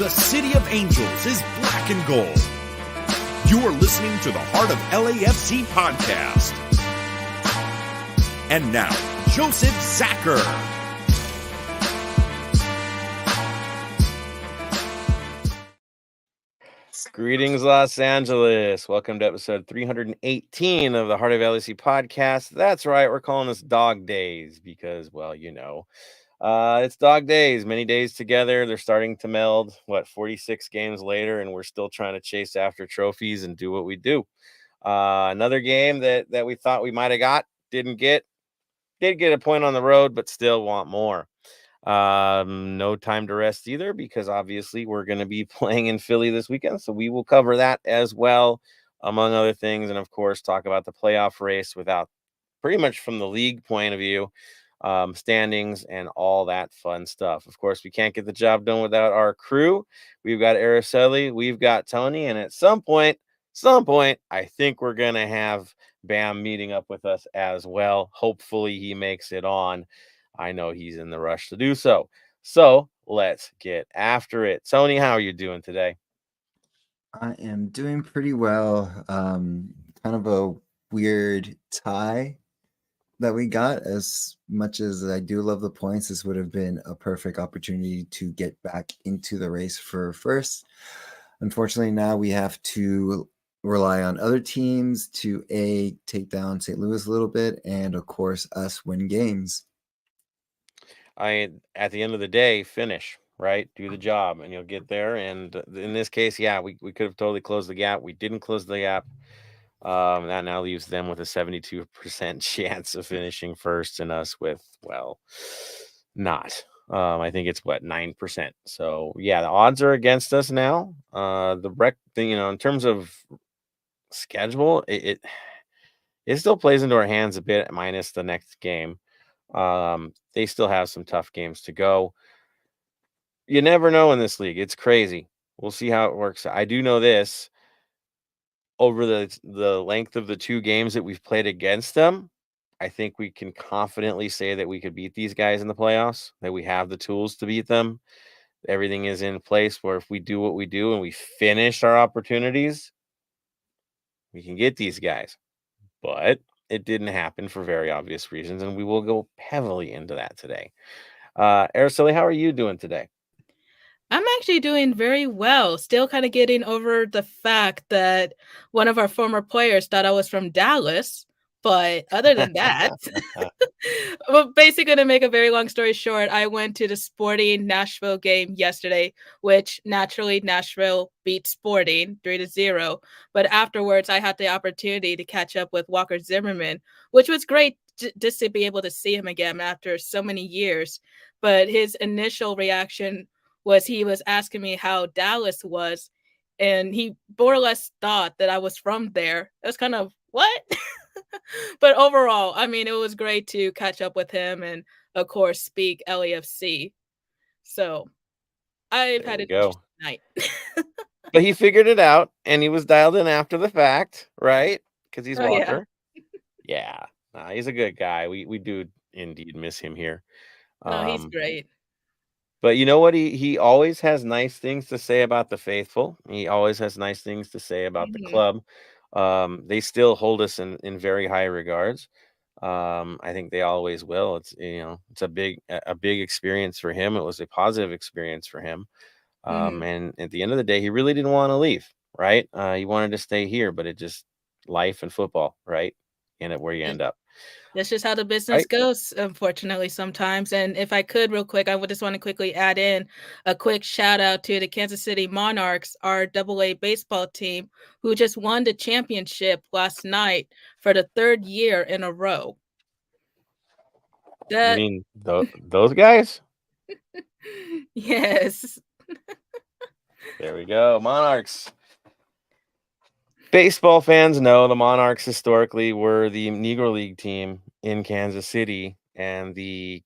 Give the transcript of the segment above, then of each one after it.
the City of Angels is black and gold. You are listening to the Heart of LAFC podcast. And now, Joseph Zacher. Greetings, Los Angeles. Welcome to episode 318 of the Heart of LAFC podcast. That's right, we're calling this Dog Days because, well, you know, it's Dog Days. Many days together. They're starting to meld, 46 games later, and we're still trying to chase after trophies and do what we do. Another game that we thought we might have got, didn't get. Did get a point on the road, but still want more. No time to rest either, because obviously we're going to be playing in Philly this weekend, so we will cover that as well, among other things, and of course talk about the playoff race without pretty much from the league point of view, standings and all that fun stuff. Of course, we can't get the job done without our crew. We've got Araceli, we've got Tony, and at some point, I think we're going to have Bam meeting up with us as well. Hopefully he makes it on. I know he's in the rush to do so. So let's get after it. Tony, how are you doing today? I am doing pretty well. Kind of a weird tie that we got. As much as I do love the points, this would have been a perfect opportunity to get back into the race for first. Unfortunately, now we have to rely on other teams to take down St. Louis a little bit, and of course us win games. At the end of the day, finish, right? Do the job and you'll get there. And in this case, yeah, we could have totally closed the gap. We didn't close the gap. That now leaves them with a 72% chance of finishing first, and us with, well, not. I think it's 9%. So yeah, the odds are against us now. The rec thing, in terms of schedule, it still plays into our hands a bit, minus the next game. They still have some tough games to go. You never know in this league. It's crazy. We'll see how it works. I do know this. Over the length of the two games that we've played against them, I think we can confidently say that we could beat these guys in the playoffs, that we have the tools to beat them. Everything is in place where if we do what we do and we finish our opportunities, we can get these guys. But it didn't happen for very obvious reasons, and we will go heavily into that today. Araceli, how are you doing today? I'm actually doing very well. Still kind of getting over the fact that one of our former players thought I was from Dallas. But other than that, well, basically to make a very long story short, I went to the Sporting Nashville game yesterday, which naturally Nashville beat Sporting 3-0. But afterwards, I had the opportunity to catch up with Walker Zimmerman, which was great just to be able to see him again after so many years. But his initial reaction was he was asking me how Dallas was, and he more or less thought that I was from there. It was kind of, what? But overall, I mean, it was great to catch up with him and, of course, speak LAFC. So I've had an interesting night. But he figured it out, and he was dialed in after the fact, right? Because he's Walker. Yeah. He's a good guy. We do indeed miss him here. No, he's great. But you know what? He always has nice things to say about the faithful. He always has nice things to say about the club. They still hold us in very high regards. I think they always will. It's a big experience for him. It was a positive experience for him. And at the end of the day, he really didn't want to leave, right? He wanted to stay here, but it just life and football, right? Where you end up. That's just how the business goes, unfortunately, sometimes. And if I could, real quick, I would just want to quickly add in a quick shout out to the Kansas City Monarchs, our AA baseball team, who just won the championship last night for the third year in a row. You mean those guys? Yes. There we go. Monarchs. Baseball fans know the Monarchs historically were the Negro League team in Kansas City, and the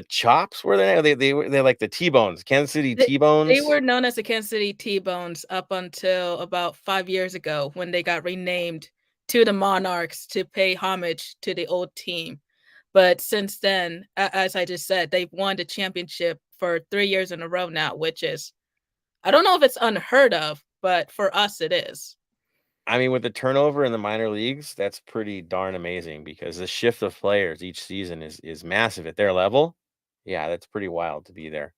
Chops were there. They're like the T-Bones, Kansas City T-Bones. They were known as the Kansas City T-Bones up until about 5 years ago when they got renamed to the Monarchs to pay homage to the old team. But since then, as I just said, they've won the championship for 3 years in a row now, which is I don't know if it's unheard of, but for us, it is. I mean, with the turnover in the minor leagues, that's pretty darn amazing because the shift of players each season is massive at their level. Yeah, that's pretty wild to be there.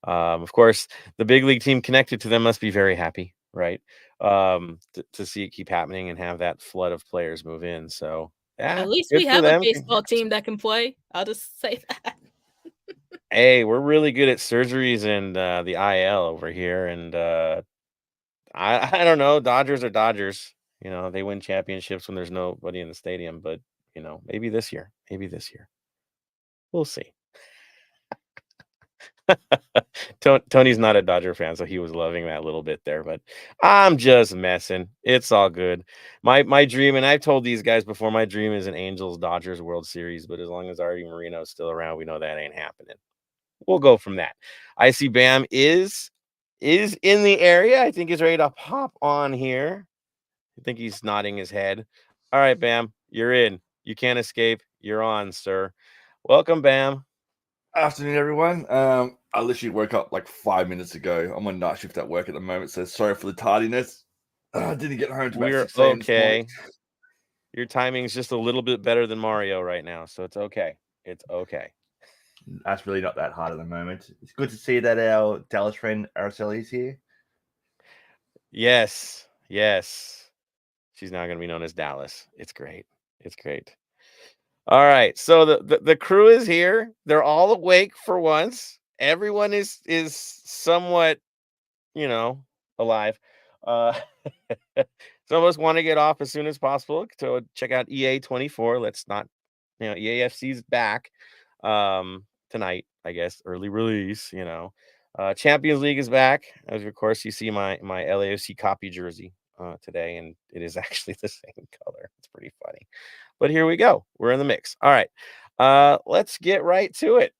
Of course, the big league team connected to them must be very happy, right? To see it keep happening and have that flood of players move in. So, yeah, At least good we for have a them. baseball team that can play. I'll just say that. Hey, we're really good at surgeries and the IL over here. And I don't know. Dodgers are Dodgers. You know, they win championships when there's nobody in the stadium. But, maybe this year. Maybe this year. We'll see. Tony's not a Dodger fan, so he was loving that little bit there, but I'm just messing. It's all good. My dream, and I've told these guys before, my dream is an Angels Dodgers World Series, but as long as Artie Moreno's still around, we know that ain't happening. We'll go from that. I see Bam is in the area. I think he's ready to pop on here. I think he's nodding his head. All right, Bam, you're in. You can't escape. You're on, sir. Welcome, Bam. Afternoon, everyone. I literally woke up like 5 minutes ago. I'm on night shift at work at the moment, so sorry for the tardiness. I didn't get home to about We're 6 a.m. this morning. okay. Your timing's just a little bit better than Mario right now, so it's okay. It's okay. That's really not that hard at the moment. It's good to see that our Dallas friend Araceli is here. Yes. She's now going to be known as Dallas. It's great. It's great. All right. So the crew is here. They're all awake for once. Everyone is somewhat, alive. Some of us want to get off as soon as possible to check out EA 24. Let's not, EAFC's back tonight, I guess, early release, Champions League is back. As of course, you see my LAFC copy jersey today, and it is actually the same color. It's pretty funny. But here we go. We're in the mix. All right. Let's get right to it.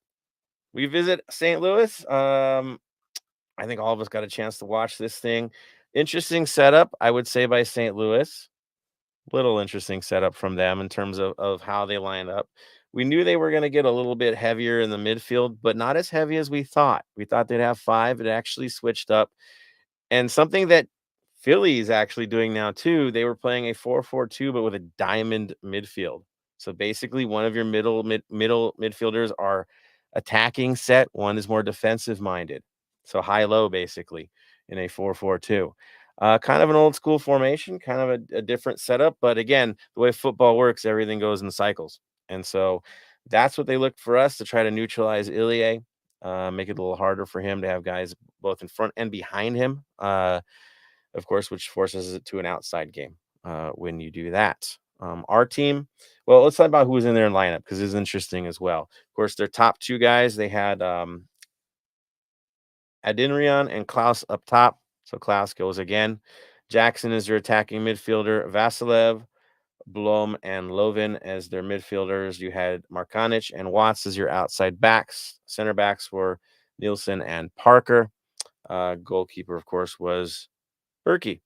We visit St. Louis. I think all of us got a chance to watch this thing. Interesting setup, I would say, by St. Louis. Little interesting setup from them in terms of how they line up. We knew they were going to get a little bit heavier in the midfield, but not as heavy as we thought. We thought they'd have 5. It actually switched up. And something that Philly is actually doing now too, they were playing a 4-4-2, but with a diamond midfield. So basically one of your middle midfielders are attacking set. One is more defensive minded. So high-low basically in a 4-4-2. Kind of an old school formation, kind of a different setup. But again, the way football works, everything goes in cycles. And so that's what they looked for us to try to neutralize Ilie, make it a little harder for him to have guys both in front and behind him, of course, which forces it to an outside game when you do that. Our team, well, let's talk about who was in their lineup because it's interesting as well. Of course, their top 2 guys, they had Adinrian and Klaus up top. So Klaus goes again. Jackson is your attacking midfielder. Vasilev, Blom, and Lovin as their midfielders. You had Markanich and Watts as your outside backs. Center backs were Nielsen and Parker. Goalkeeper, of course, was Berkey.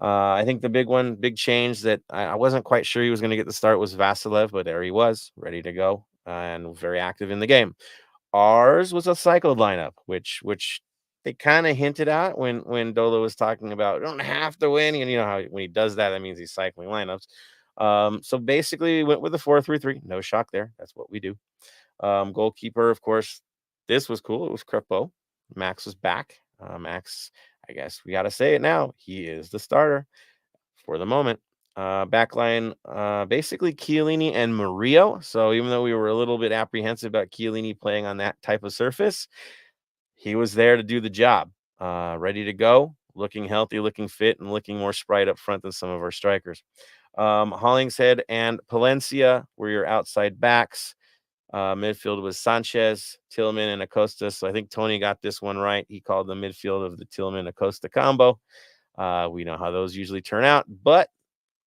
I think the big change that I wasn't quite sure he was going to get the start was Vasilev, but there he was, ready to go and very active in the game. Ours was a cycled lineup, which they kind of hinted at when Dolo was talking about don't have to win, and you know how when he does that means he's cycling lineups. So basically, we went with the 4-3-3. No shock there. That's what we do. Goalkeeper, of course, this was cool. It was Crepeau. Max was back. Max, I guess we got to say it now. He is the starter for the moment. Backline, basically Chiellini and Murillo. So even though we were a little bit apprehensive about Chiellini playing on that type of surface, he was there to do the job. Ready to go, looking healthy, looking fit, and looking more sprite up front than some of our strikers. Hollingshead and Palencia were your outside backs. Midfield was Sanchez, Tillman, and Acosta. So I think Tony got this one right. He called the midfield of the Tillman-Acosta combo. We know how those usually turn out. But,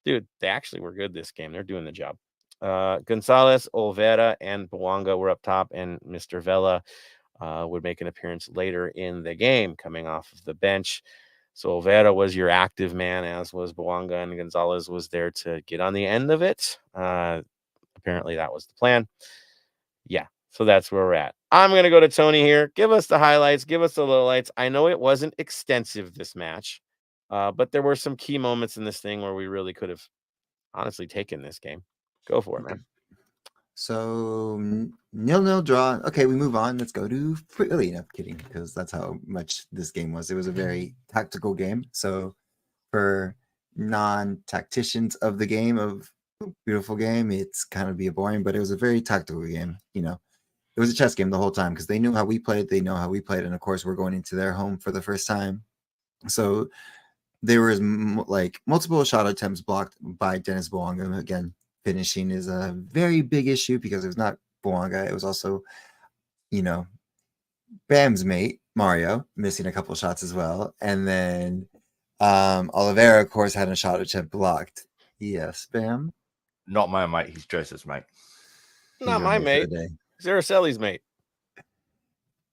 dude, they actually were good this game. They're doing the job. Gonzalez, Olvera, and Bwanga were up top, and Mr. Vela would make an appearance later in the game coming off of the bench. So Olvera was your active man, as was Bwanga, and Gonzalez was there to get on the end of it. Apparently that was the plan. Yeah, so that's where we're at. I'm going to go to Tony here. Give us the highlights. Give us the lowlights. I know it wasn't extensive, this match, but there were some key moments in this thing where we really could have honestly taken this game. Go for it, man. So 0-0 draw. Okay, we move on. Let's go to Philly. No, I'm kidding, because that's how much this game was. It was a very tactical game. So for non-tacticians of the game, of beautiful game, it's kind of be boring, but it was a very tactical game. You know, it was a chess game the whole time because they knew how we played. They know how we played, and of course, we're going into their home for the first time. So there was like multiple shot attempts blocked by Dennis Bouanga. Again, finishing is a very big issue because it was not Bouanga. It was also, you know, Bam's mate, Mario, missing a couple shots as well. And then Oliveira, of course, had a shot attempt blocked. Yes, Bam? Not my mate. He's Joseph's mate. Not my mate. He's Araceli's mate.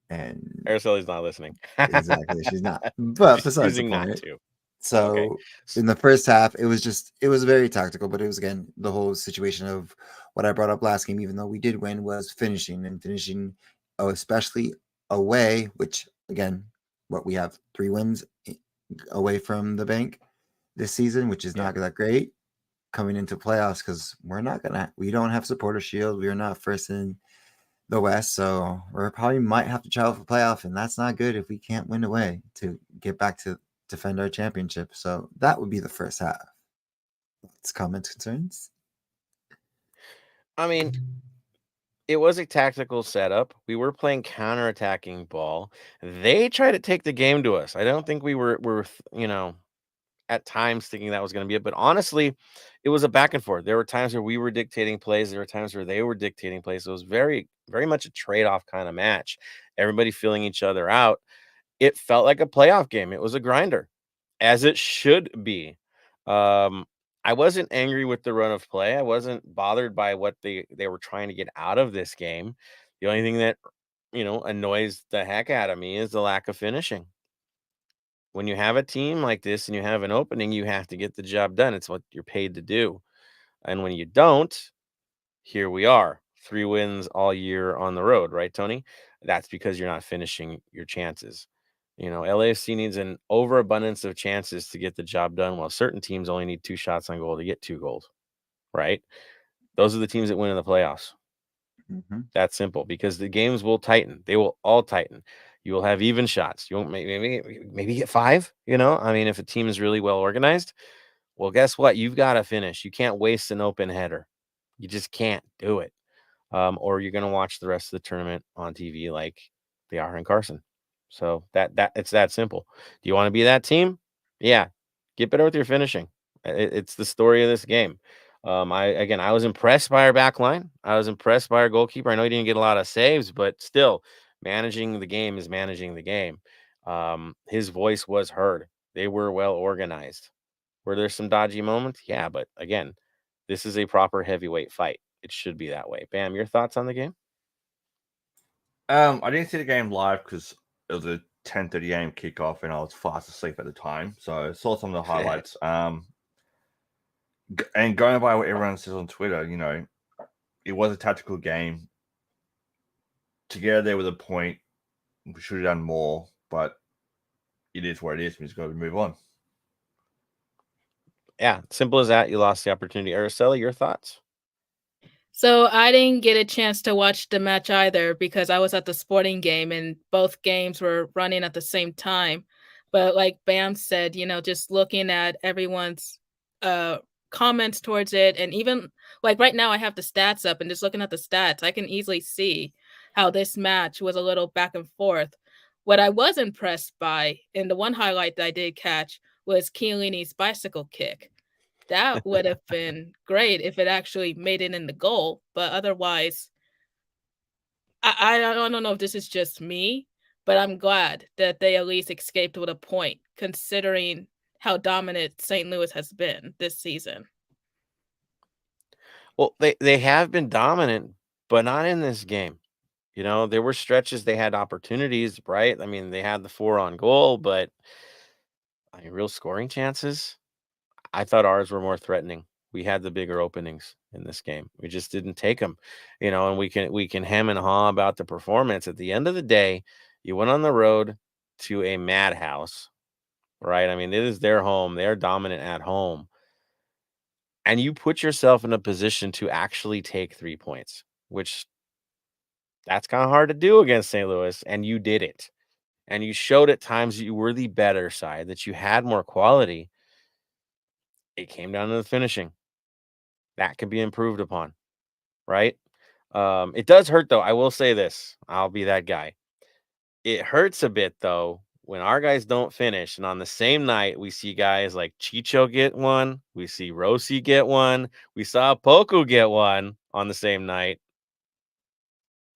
And Araceli's not listening. Exactly, she's not. But besides the point, not to. So Okay. in the first half, it was very tactical, but it was, again, the whole situation of what I brought up last game, even though we did win, was finishing, especially away, which, again, what we have 3 wins away from the bank this season, which is not that great coming into playoffs, because we don't have supporter shield. We are not first in the West, so we probably might have to travel for playoff, and that's not good if we can't win away to get back to defend our championship. So that would be the first half. Thoughts, comments, concerns? I mean, it was a tactical setup. We were playing counter-attacking ball. They tried to take the game to us. I don't think we were at times thinking that was going to be it. But honestly, it was a back and forth. There were times where we were dictating plays. There were times where they were dictating plays. So it was very, very much a trade-off kind of match. Everybody feeling each other out. It felt like a playoff game. It was a grinder, as it should be. I wasn't angry with the run of play. I wasn't bothered by what they were trying to get out of this game. The only thing that, annoys the heck out of me is the lack of finishing. When you have a team like this and you have an opening, you have to get the job done. It's what you're paid to do. And when you don't, here we are. 3 wins all year on the road, right, Tony? That's because you're not finishing your chances. LAFC needs an overabundance of chances to get the job done, while certain teams only need 2 shots on goal to get 2 goals, right? Those are the teams that win in the playoffs. Mm-hmm. That's simple, because the games will tighten. They will all tighten. You will have even shots. You won't maybe get 5, if a team is really well organized. Well, guess what? You've got to finish. You can't waste an open header. You just can't do it. Or you're going to watch the rest of the tournament on TV like they are in Carson. So that it's that simple. Do you want to be that team? Yeah. Get better with your finishing. It's the story of this game. I was impressed by our back line. I was impressed by our goalkeeper. I know he didn't get a lot of saves, but still, managing the game is managing the game. His voice was heard. They were well organized. Were there some dodgy moments? Yeah, but again, this is a proper heavyweight fight. It should be that way. Bam, your thoughts on the game? I didn't see the game live because it was a 10:30 a.m. kickoff and I was fast asleep at the time. So I saw some of the highlights. And going by what everyone says on Twitter, it was a tactical game. To get there with a point, we should have done more, but it is what it is. We just got to move on. Yeah, simple as that. You lost the opportunity. Araceli, your thoughts? So I didn't get a chance to watch the match either because I was at the sporting game and both games were running at the same time. But like Bam said, just looking at everyone's comments towards it, and even like right now I have the stats up and just looking at the stats, I can easily see how this match was a little back and forth. What I was impressed by, and the one highlight that I did catch, was Chiellini's bicycle kick. That would have been great if it actually made it in the goal, but otherwise, I don't know if this is just me, but I'm glad that they at least escaped with a point, considering how dominant St. Louis has been this season. Well, they have been dominant, but not in this game. There were stretches they had opportunities, right? I mean, they had the 4 on goal, but real scoring chances, I thought ours were more threatening. we had the bigger openings in this game. We just didn't take them, and we can hem and haw about the performance. At the end of the day, you went on the road to a madhouse, right? I mean, it is their home. They're dominant at home. And you put yourself in a position to actually take 3 points, which that's kind of hard to do against St. Louis, and you did it. And you showed at times that you were the better side, that you had more quality. It came down to the finishing. That can be improved upon, right? It does hurt, though. I will say this. I'll be that guy. It hurts a bit, though, when our guys don't finish. And on the same night, we see guys like Chicho get one. We see Rossi get one. We saw Poku get one on the same night.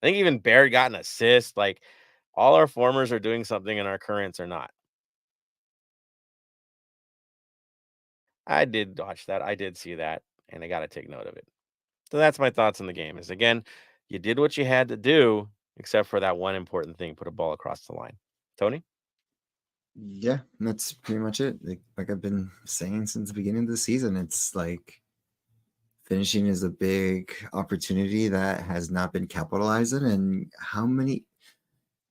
I think even Baird got an assist. Like, all our formers are doing something and our currents are not. I did watch that. I did see that, and I got to take note of it. So that's my thoughts on the game. Is again, you did what you had to do, except for that one important thing: put a ball across the line. Tony? Yeah, that's pretty much it. Like I've been saying since the beginning of the season, it's like finishing is a big opportunity that has not been capitalized on. And how many?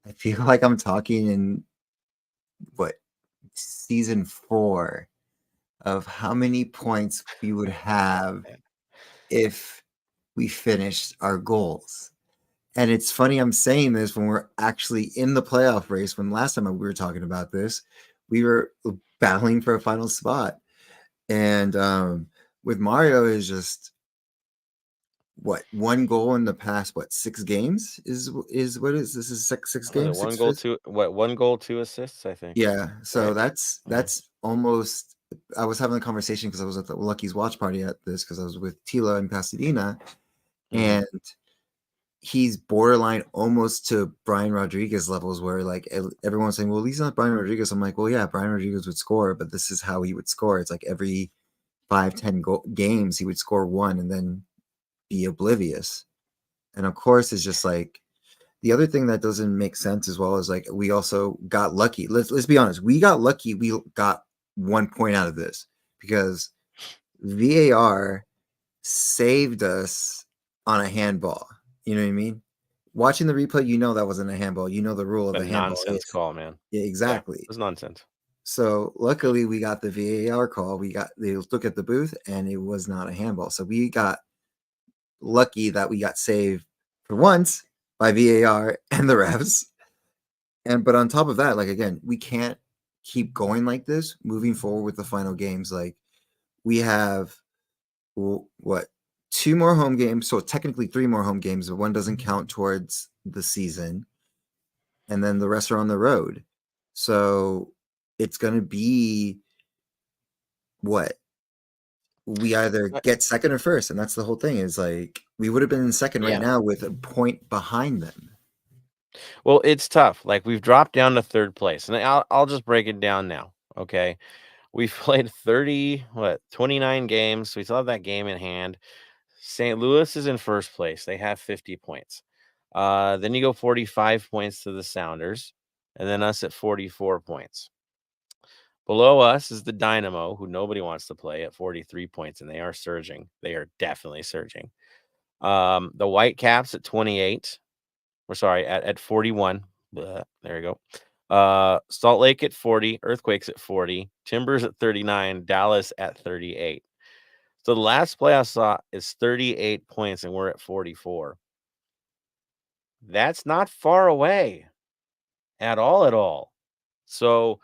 I feel like I'm talking in what season 4 of how many points we would have if we finished our goals. And it's funny I'm saying this when we're actually in the playoff race. When last time we were talking about this, we were battling for a final spot. And with Mario is just what, one goal in the past 6 games is what is this is six games? One goal, 2 assists, I think. Yeah. So right? that's almost. I was having a conversation because I was at the Lucky's watch party at this because I was with Tila in Pasadena, and he's borderline almost to Brian Rodriguez levels where like everyone's saying, well, he's not Brian Rodriguez. I'm like, well, yeah, Brian Rodriguez would score, but this is how he would score. It's like every 5-10 games, he would score one and then be oblivious. And of course, it's just like the other thing that doesn't make sense as well is like we also got lucky. Let's be honest. We got lucky. We got 1 point out of this because VAR saved us on a handball. You know what I mean? Watching the replay, you know that wasn't a handball. You know the rule of the handball. Nonsense call, man. Yeah, exactly. Yeah, it was nonsense. So luckily we got the VAR call. They look at the booth and it was not a handball. So we got lucky that we got saved for once by VAR and the refs. But on top of that, like again, we can't keep going like this moving forward with the final games. Like we have what, 2 more home games, so technically 3 more home games, but one doesn't count towards the season, and then the rest are on the road. So it's going to be what we either get second or first, and that's the whole thing. Is like we would have been in second right now with a point behind them. Well, it's tough. Like we've dropped down to 3rd place, and I'll just break it down now. Okay, we've played 29 games. So we still have that game in hand. St. Louis is in 1st place. They have 50 points. Then you go 45 points to the Sounders, and then us at 44 points. Below us is the Dynamo, who nobody wants to play, at 43 points, and they are surging. They are definitely surging. The Whitecaps at 28. We're sorry, at 41. Blah, there you go. Salt Lake at 40, Earthquakes at 40, Timbers at 39, Dallas at 38. So the last play I saw is 38 points, and we're at 44. That's not far away at all. So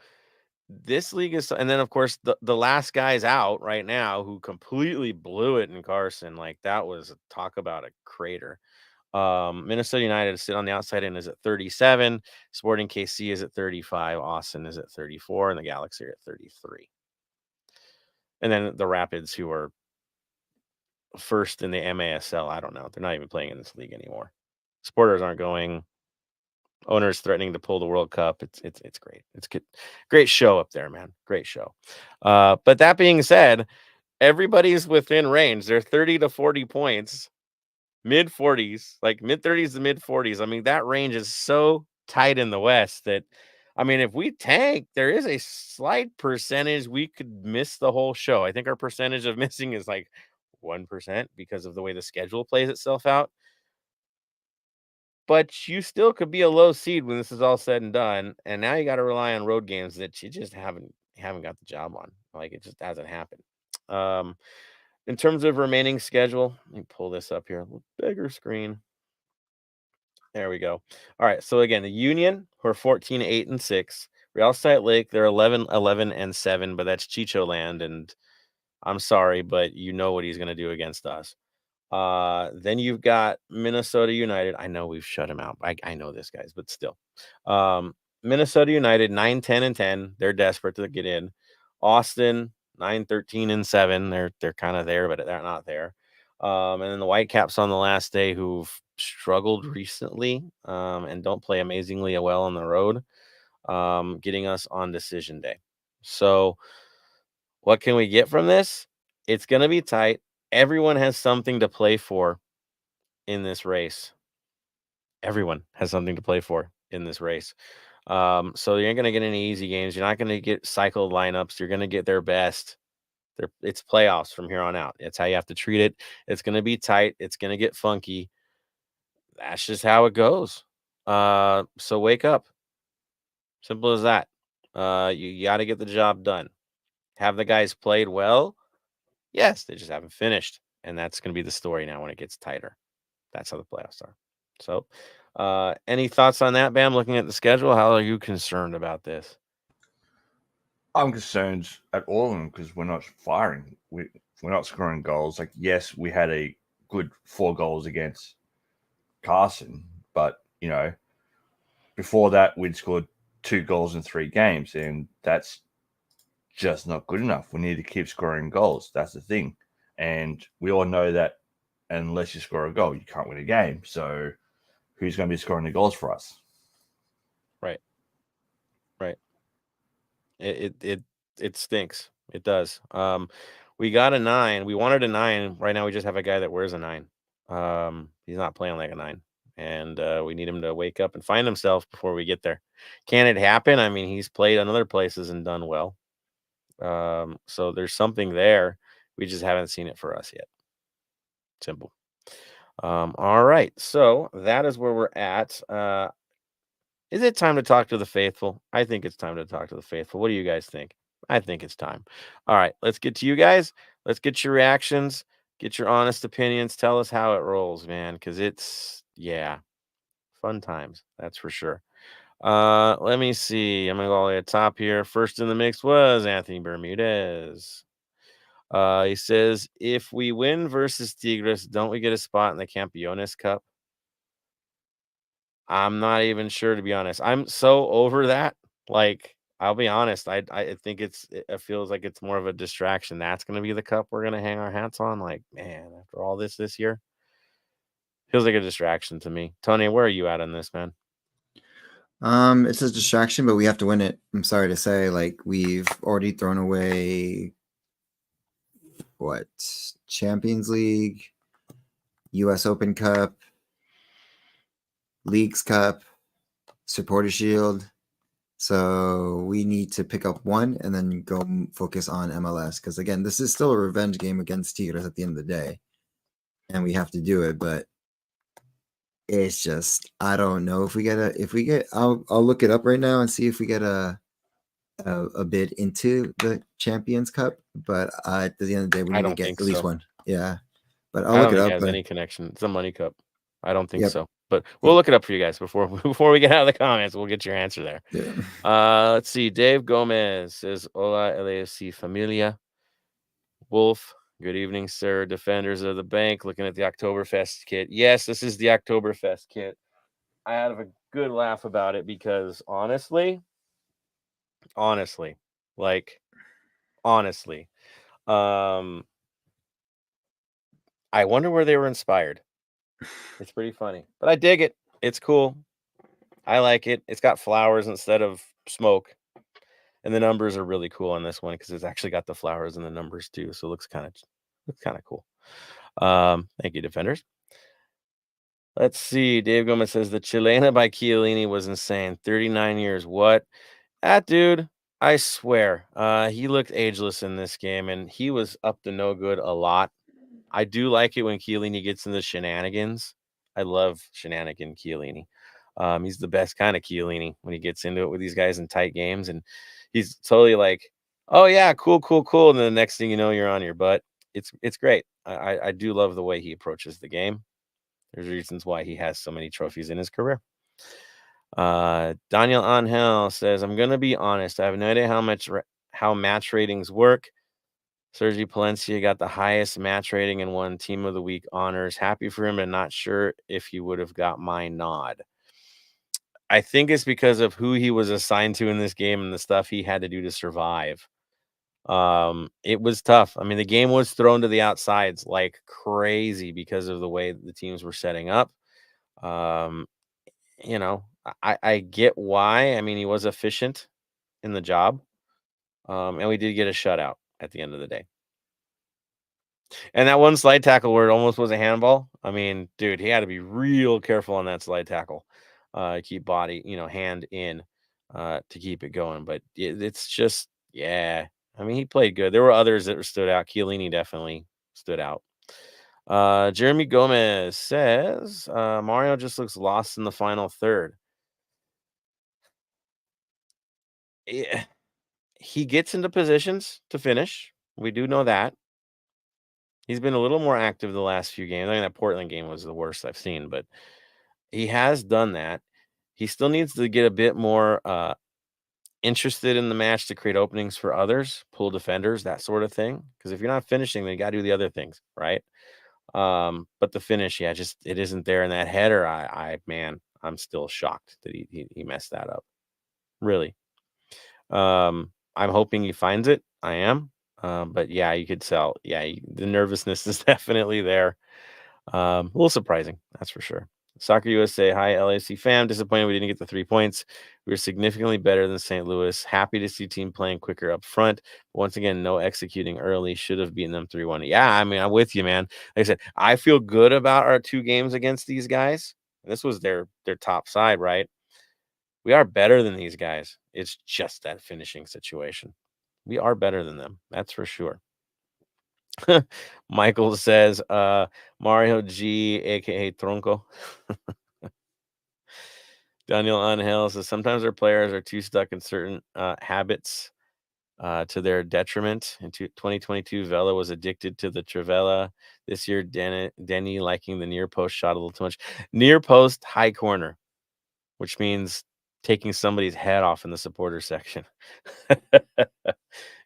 this league is, and then of course the last guy's out right now who completely blew it in Carson. Like that was talk about a crater. Minnesota United sit on the outside and is at 37. Sporting KC is at 35. Austin is at 34, and the Galaxy are at 33. And then the Rapids, who are first in the MASL, I don't know. They're not even playing in this league anymore. Supporters aren't going. Owners threatening to pull the World Cup. It's great. It's good. Great show up there, man. Great show. But that being said, everybody's within range. They're 30 to 40 points, mid 40s, like mid 30s to mid 40s. I mean, that range is so tight in the West that I mean, if we tank, there is a slight percentage we could miss the whole show. I think our percentage of missing is like 1% because of the way the schedule plays itself out. But you still could be a low seed when this is all said and done. And now you got to rely on road games that you just haven't got the job on. Like, it just hasn't happened. In terms of remaining schedule, let me pull this up here, a little bigger screen. There we go. All right. So again, the Union, who are 14-8-6. Real Salt Lake, they're 11-11-7, but that's Chicho land. And I'm sorry, but you know what he's going to do against us. Then you've got Minnesota United. I know we've shut him out. I know this, guys, but still. Minnesota United, 9-10-10. They're desperate to get in. Austin, 9-13-7. They're kind of there, but they're not there. And then the Whitecaps on the last day, who've struggled recently and don't play amazingly well on the road, getting us on decision day. So what can we get from this? It's going to be tight. Everyone has something to play for in this race. Everyone has something to play for in this race. So you ain't going to get any easy games. You're not going to get cycled lineups. You're going to get their best. It's playoffs from here on out. It's how you have to treat it. It's going to be tight. It's going to get funky. That's just how it goes. So wake up. Simple as that. You got to get the job done. Have the guys played well? Yes, they just haven't finished. And that's going to be the story now when it gets tighter. That's how the playoffs are. So, any thoughts on that, Bam? Looking at the schedule, how are you concerned about this? I'm concerned at all of them because we're not firing. We're not scoring goals. Like, yes, we had a good 4 goals against Carson, but, you know, before that, we'd scored 2 goals in 3 games, and that's just not good enough. We need to keep scoring goals. That's the thing. And we all know that unless you score a goal, you can't win a game. So who's going to be scoring the goals for us? Right. It stinks. It does. We got a 9. We wanted a 9. Right now we just have a guy that wears a 9. He's not playing like a 9. And we need him to wake up and find himself before we get there. Can it happen? I mean, he's played on other places and done well. So there's something there. We just haven't seen it for us yet. Simple. All right. So that is where we're at. Is it time to talk to the faithful? I think it's time to talk to the faithful. What do you guys think? I think it's time. All right. Let's get to you guys. Let's get your reactions. Get your honest opinions. Tell us how it rolls, man. Because it's, fun times. That's for sure. Let me see. I'm going to go all the way to the top here. First in the mix was Anthony Bermudez. He says, if we win versus Tigres, don't we get a spot in the Campeones Cup? I'm not even sure, to be honest. I'm so over that. Like, I'll be honest. I think it feels like it's more of a distraction. That's going to be the cup we're going to hang our hats on. Like, man, after all this year, feels like a distraction to me. Tony, where are you at on this, man? It's a distraction, but we have to win it. I'm sorry to say, like, we've already thrown away Champions League, US Open Cup, Leagues Cup, Supporter Shield. So we need to pick up one and then go focus on MLS. Because again, this is still a revenge game against Tigres at the end of the day. And we have to do it, but it's just, I don't know if we get I'll look it up right now and see if we get a bid into the Champions Cup, but at the end of the day, we need to get at least one. Yeah, but I'll look it up. It has any connection. It's a money cup. I don't think so, but we'll look it up for you guys before we get out of the comments. We'll get your answer there. Yeah. Let's see. Dave Gomez says, "Hola, LAFC familia." Wolf, good evening, sir. Defenders of the Bank, looking at the Oktoberfest kit. Yes, this is the Oktoberfest kit. I had a good laugh about it because honestly, I wonder where they were inspired. It's pretty funny, but I dig it. It's cool. I like it. It's got flowers instead of smoke, and the numbers are really cool on this one because it's actually got the flowers and the numbers too. So it looks kind of cool. Thank you, defenders. Let's see. Dave Gomez says the Chilena by Chiellini was insane. 39 years. What? That dude, I swear, he looked ageless in this game, and he was up to no good a lot. I do like it when Chiellini gets into shenanigans. I love shenanigan Chiellini. He's the best kind of Chiellini when he gets into it with these guys in tight games, and he's totally like, "Oh yeah, cool, cool, cool," and then the next thing you know, you're on your butt. It's great. I do love the way he approaches the game. There's reasons why he has so many trophies in his career. Daniel Angel says, "I'm gonna be honest. I have no idea how match ratings work. Sergi Palencia got the highest match rating and won Team of the Week honors. Happy for him, and not sure if he would have got my nod. I think it's because of who he was assigned to in this game and the stuff he had to do to survive. It was tough. I mean, the game was thrown to the outsides like crazy because of the way the teams were setting up. Um, I get why. I mean, he was efficient in the job, and we did get a shutout at the end of the day. And that one slide tackle where it almost was a handball. I mean, dude, he had to be real careful on that slide tackle. Keep body, hand in, to keep it going. But it's just, yeah. I mean, he played good. There were others that stood out. Chiellini definitely stood out. Jeremy Gomez says Mario just looks lost in the final third. Yeah, he gets into positions to finish. We do know that. He's been a little more active the last few games. I mean, that Portland game was the worst I've seen, but he has done that. He still needs to get a bit more interested in the match to create openings for others, pull defenders, that sort of thing. Because if you're not finishing, then you got to do the other things, right? But the finish, yeah, just it isn't there in that header. Man, I'm still shocked that he messed that up. Really. I'm hoping he finds it. I am. But yeah, you could tell. Yeah, the nervousness is definitely there. A little surprising, that's for sure. Soccer USA, hi LAFC fam. Disappointed we didn't get the 3 points. We were significantly better than St. Louis. Happy to see team playing quicker up front. But once again, no executing early. Should have beaten them 3-1. Yeah, I mean, I'm with you, man. Like I said, I feel good about our 2 games against these guys. This was their top side, right? We are better than these guys. It's just that finishing situation. We are better than them. That's for sure. Michael says, Mario G, aka Tronco. Daniel Angel says sometimes our players are too stuck in certain habits to their detriment. In 2022, Vela was addicted to the Trivela. This year, Denny liking the near post shot a little too much. Near post, high corner, which means taking somebody's head off in the supporter section.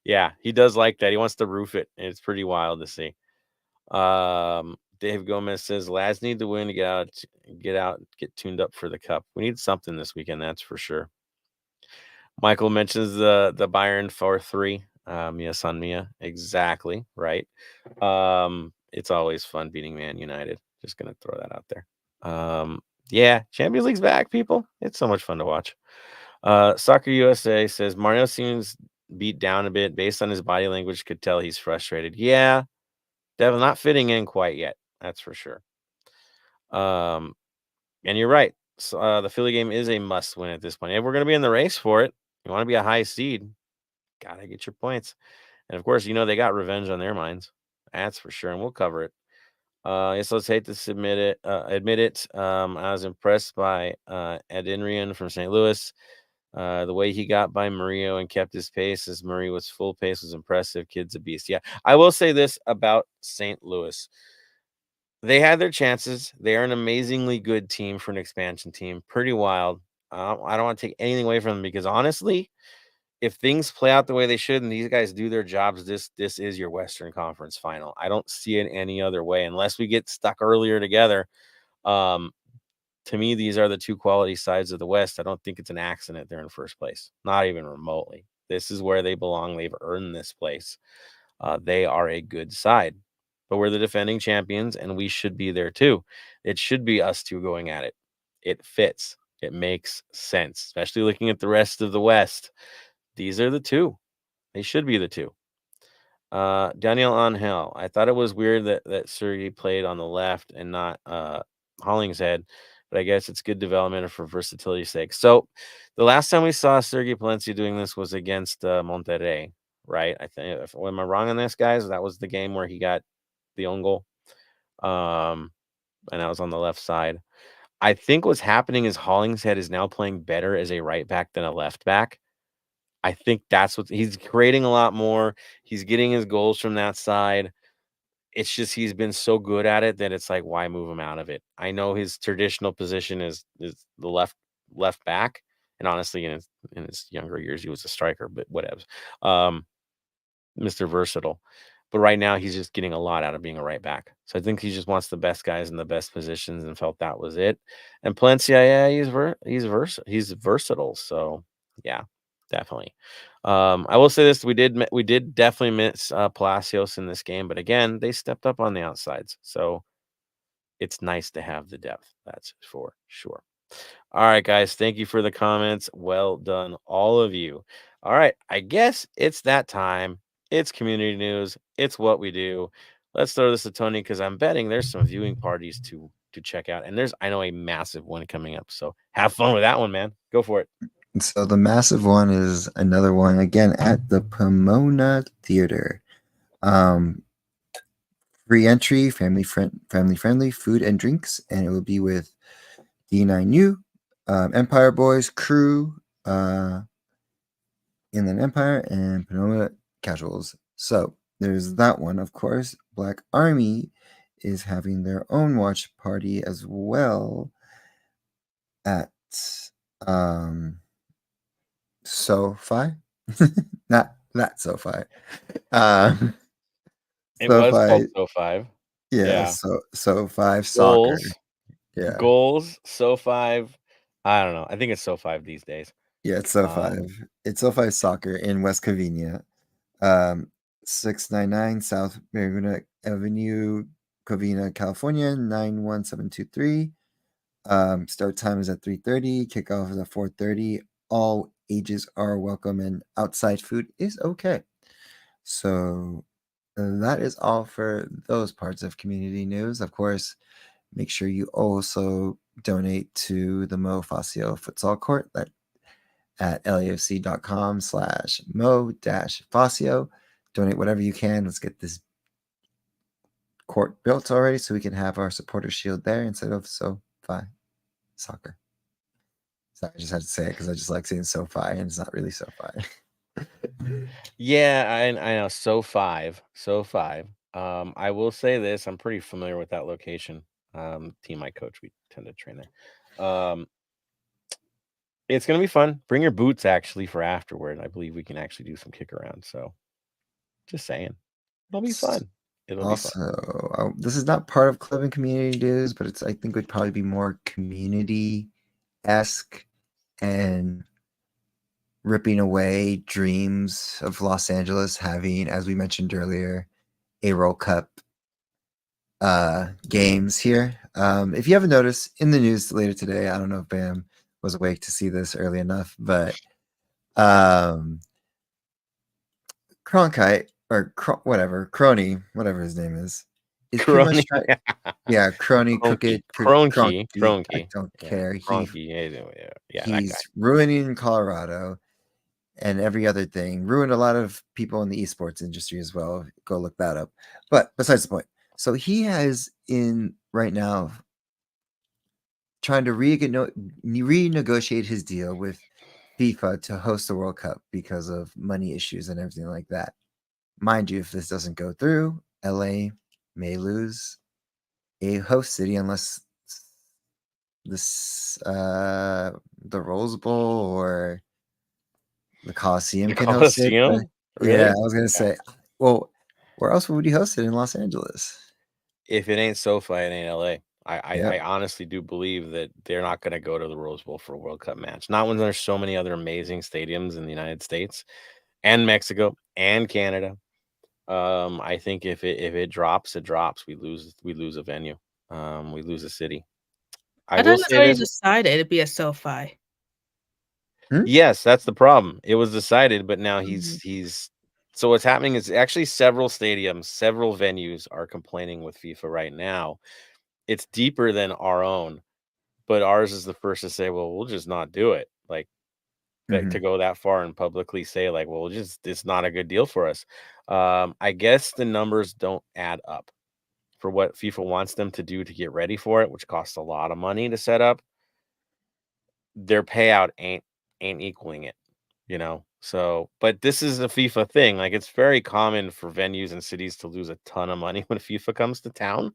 Yeah, he does like that. He wants to roof it. It's pretty wild to see. Dave Gomez says lads need to win to get tuned up for the cup. We need something this weekend, that's for sure. Michael mentions the Bayern 4-3. Mia San Mia. Exactly, right. It's always fun beating Man United. Just gonna throw that out there. Yeah, Champions League's back, people. It's so much fun to watch. Soccer USA says Mario seems beat down a bit. Based on his body language, could tell he's frustrated. Yeah, Devil not fitting in quite yet. That's for sure. And you're right. So, the Philly game is a must win at this point. If we're going to be in the race for it, you want to be a high seed, got to get your points. And of course, they got revenge on their minds. That's for sure. And we'll cover it. Yes, let's hate to admit it. I was impressed by Adinrian from St. Louis. The way he got by Murillo and kept his pace as Murray was full pace was impressive. Kid's a beast. Yeah, I will say this about St. Louis. They had their chances. They are an amazingly good team for an expansion team. Pretty wild. I don't want to take anything away from them because honestly, if things play out the way they should and these guys do their jobs, this is your Western Conference final. I don't see it any other way unless we get stuck earlier together. To me, these are the 2 quality sides of the West. I don't think it's an accident they're in first place, not even remotely. This is where they belong. They've earned this place. They are a good side, but we're the defending champions and we should be there too. It should be us 2 going at it. It fits. It makes sense, especially looking at the rest of the West. These are the 2. They should be the 2. Daniel Angel. I thought it was weird that Sergey played on the left and not Hollingshead, but I guess it's good development for versatility's sake. So the last time we saw Sergei Palencia doing this was against Monterrey, right? I think. Am I wrong on this, guys? That was the game where he got the own goal, and I was on the left side. I think what's happening is Hollingshead is now playing better as a right back than a left back. I think that's what he's creating a lot more. He's getting his goals from that side. It's just he's been so good at it that it's like, why move him out of it? I know his traditional position is the left back, and honestly, in his younger years, he was a striker, but whatever. Mr. Versatile. But right now, he's just getting a lot out of being a right back. So I think he just wants the best guys in the best positions and felt that was it. And Palencia, yeah, he's versatile. So yeah, definitely. I will say this: we did definitely miss Palacios in this game, but again, they stepped up on the outsides. So it's nice to have the depth. That's for sure. All right, guys. Thank you for the comments. Well done, all of you. All right. I guess it's that time. It's community news. It's what we do. Let's throw this to Tony because I'm betting there's some viewing parties to check out. And I know a massive one coming up. So have fun with that one, man. Go for it. So the massive one is another one again at the Pomona Theater. Free entry, family friendly, food and drinks, and it will be with D9U, Empire Boys, Crew, Inland Empire, and Pomona Casuals. So there's that one, of course. Black Army is having their own watch party as well at SoFi. Not that SoFi. It was called SoFi. Yeah. SoFi soccer. Yeah. Goals, SoFi. I don't know. I think it's SoFi these days. Yeah, it's SoFi. It's SoFi soccer in West Covina. 699 South Mariguna Avenue, Covina, California, 91723. Start time is at 3:30. Kickoff is at 4:30. All ages are welcome, and outside food is okay. So that is all for those parts of community news. Of course, make sure you also donate to the Mo Facio Futsal Court at lafc.com/mo-facio. Donate whatever you can. Let's get this court built already so we can have our supporter shield there instead of SoFi soccer. So I just had to say it because I just like saying SoFi and it's not really SoFi. Yeah, I know. SoFi. I will say this: I'm pretty familiar with that location. Team I coach, we tend to train there. It's gonna be fun. Bring your boots actually for afterward. I believe we can actually do some kick around. So, just saying, it'll be fun. It'll be fun. This is not part of club and community news, but I think would probably be more community-esque and ripping away dreams of Los Angeles having, as we mentioned earlier, a World Cup games here. If you haven't noticed in the news later today, I don't know if Bam was awake to see this early enough, but Cronkite or Crony, whatever his name is Crony. Yeah, Crony, Crooked, Cronky. I don't care. Yeah, he's ruining Colorado and every other thing. Ruined a lot of people in the esports industry as well. Go look that up. But besides the point, so he has in right now trying to renegotiate his deal with FIFA to host the World Cup because of money issues and everything like that. Mind you, if this doesn't go through, LA may lose a host city unless this the Rose Bowl or the Coliseum can host it. Really? Yeah, I was gonna say, well, where else would you host it in Los Angeles? If it ain't SoFi, it ain't LA. I honestly do believe that they're not going to go to the Rose Bowl for a World Cup match. Not when there's so many other amazing stadiums in the United States and Mexico and Canada. I think if it drops, it drops. We lose a venue. We lose a city. I thought it was already decided it'd be a SoFi. Yes, that's the problem. It was decided, but now he's so what's happening is actually several stadiums, several venues are complaining with FIFA right now. it's deeper than our own, but ours is the first to say, well, we'll just not do it. Like to go that far and publicly say, like, well, it's not a good deal for us. I guess the numbers don't add up for what FIFA wants them to do to get ready for it, which costs a lot of money to set up. Their payout ain't equaling it, you know. So, but this is a FIFA thing. Like, it's very common for venues and cities to lose a ton of money when FIFA comes to town.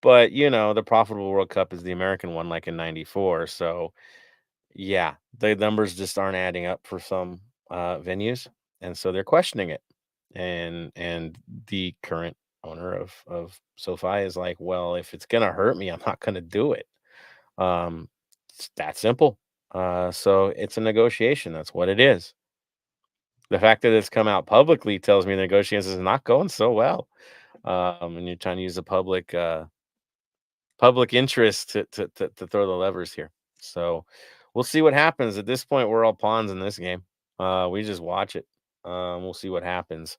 But you know, the profitable World Cup is the American one, like in '94. So yeah, the numbers just aren't adding up for some venues, and so they're questioning it. And the current owner of SoFi is like, well, if it's gonna hurt me, I'm not gonna do it. It's that simple. So it's a negotiation. That's what it is. The fact that it's come out publicly tells me the negotiations is not going so well. And you're trying to use the public interest to throw the levers here. So we'll see what happens. At this point, we're all pawns in this game. We just watch it. We'll see what happens.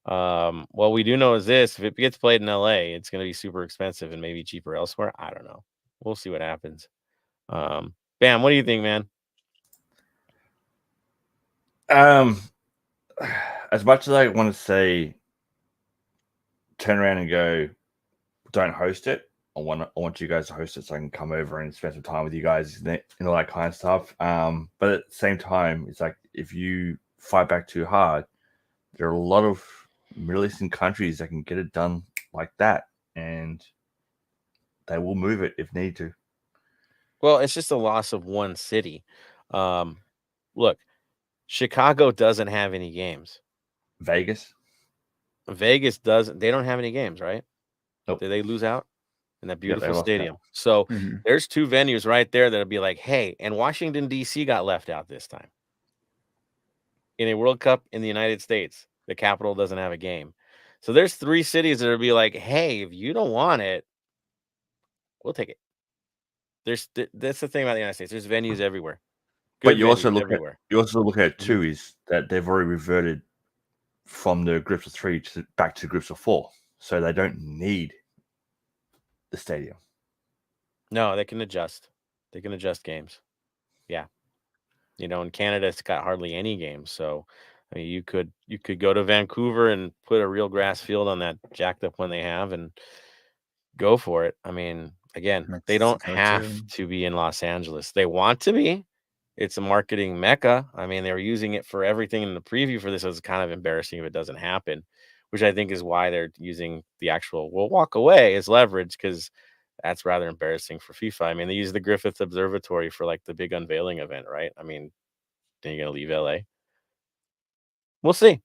What we do know is this: if it gets played in LA, it's going to be super expensive and maybe cheaper elsewhere. I don't know. We'll see what happens. Bam, what do you think, man? As much as I want to say, turn around and go, don't host it. I want you guys to host it so I can come over and spend some time with you guys and all that kind of stuff. But at the same time, it's like if you fight back too hard, there are a lot of Middle Eastern countries that can get it done like that, and they will move it if need to. Well, it's just a loss of one city. Look, Chicago doesn't have any games. Vegas doesn't. They don't have any games, right? Nope. Did they lose out in that beautiful lost stadium? out. So there's two venues right there that'll be like, hey, and Washington, D.C. got left out this time. In a World Cup in the United States, the capital doesn't have a game. So there's three cities that'll be like, hey, if you don't want it, we'll take it. That's the thing about the United States. There's venues everywhere. But you also look at it too, is that they've already reverted from the groups of 3 back to groups of 4, so they don't need the stadium. No, they can adjust. They can adjust games. Yeah, you know, in Canada, it's got hardly any games. So, I mean, you could go to Vancouver and put a real grass field on that jacked up one they have and go for it. I mean, again, they don't have to be in Los Angeles. They want to be. It's a marketing mecca. I mean, they were using it for everything in the preview for this. It's kind of embarrassing if it doesn't happen, which I think is why they're using the actual "we'll walk away" as leverage, because that's rather embarrassing for FIFA. I mean, they use the Griffith Observatory for like the big unveiling event, right? I mean, then you're gonna leave LA. We'll see.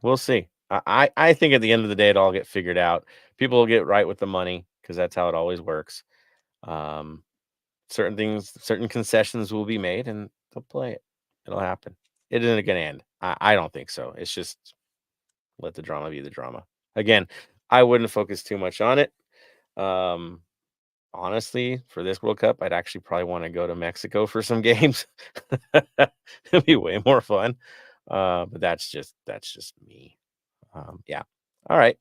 We'll see. I think at the end of the day, it'll all get figured out. People will get right with the money because that's how it always works. Certain concessions will be made and they'll play it. It'll happen. It isn't going to end. I don't think so. It's just let the drama be the drama. Again, I wouldn't focus too much on it. Honestly, for this World Cup, I'd actually probably want to go to Mexico for some games. It'd be way more fun. But that's just me. Yeah. All right.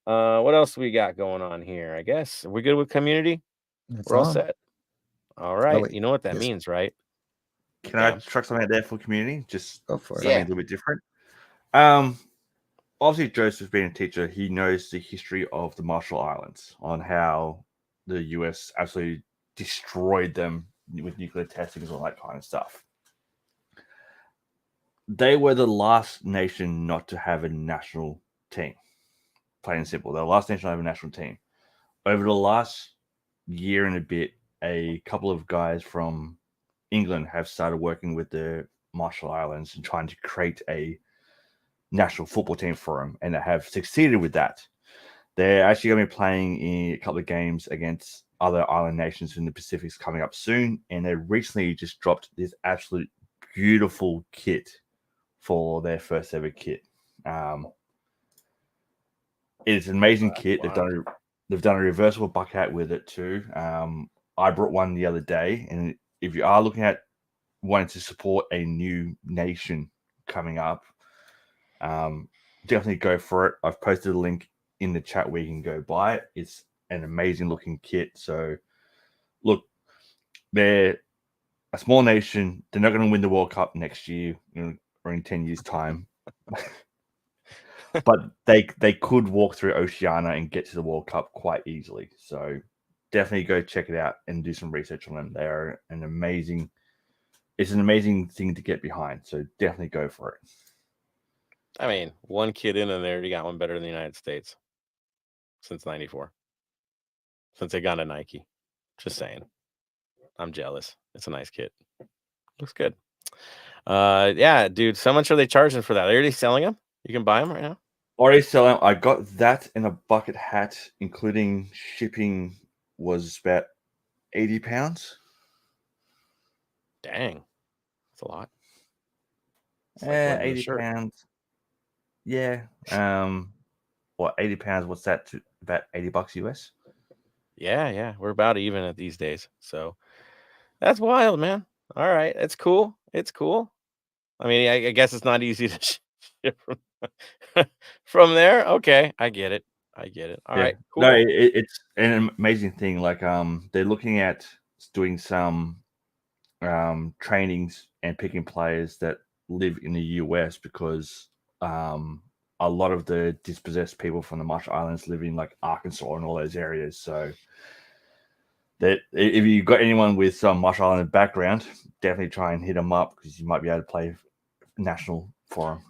What else we got going on here? I guess we're good with community. We're all set. All right. You know what that means, right? Can I chuck something out there for community? Just go for it. Something a little bit different. Obviously, Joseph being a teacher, he knows the history of the Marshall Islands, on how the US absolutely destroyed them with nuclear testing and all that kind of stuff. They were the last nation not to have a national team. Plain and simple. They're the last nation to have a national team. Over the last year and a bit, a couple of guys from England have started working with the Marshall Islands and trying to create a national football team for them, and they have succeeded with that. They're actually going to be playing in a couple of games against other island nations in the Pacific's coming up soon, and they recently just dropped this absolute beautiful kit for their first ever kit. It's an amazing kit. Wow. They've done a reversible bucket hat with it too. I brought one the other day, and if you are looking at wanting to support a new nation coming up, definitely go for it. I've posted a link in the chat where you can go buy it. It's an amazing looking kit. So, look, they're a small nation. They're not going to win the World Cup next year, or in 10 years' time. But they could walk through Oceania and get to the World Cup quite easily. So definitely go check it out and do some research on them. They're it's an amazing thing to get behind. So definitely go for it. I mean, one kid in there, you got one better than the United States since '94. Since they got a Nike. Just saying. I'm jealous. It's a nice kit. Looks good. Yeah, dude. So much are they charging for that? They're already selling them? You can buy them right now? Already selling. I got that in a bucket hat, including shipping, was about £80. Dang. That's a lot. It's Yeah, like more than a shirt. £80. Yeah. What, £80? What's that? About $80 US? Yeah. We're about even at these days. So that's wild, man. All right. It's cool. I mean, I guess it's not easy to ship from there. Okay. I get it. All right. Cool. No, it's an amazing thing. Like, they're looking at doing some trainings and picking players that live in the US because a lot of the dispossessed people from the Marshall Islands live in like Arkansas and all those areas. So that if you've got anyone with some Marshall Island background, definitely try and hit them up because you might be able to play national for them.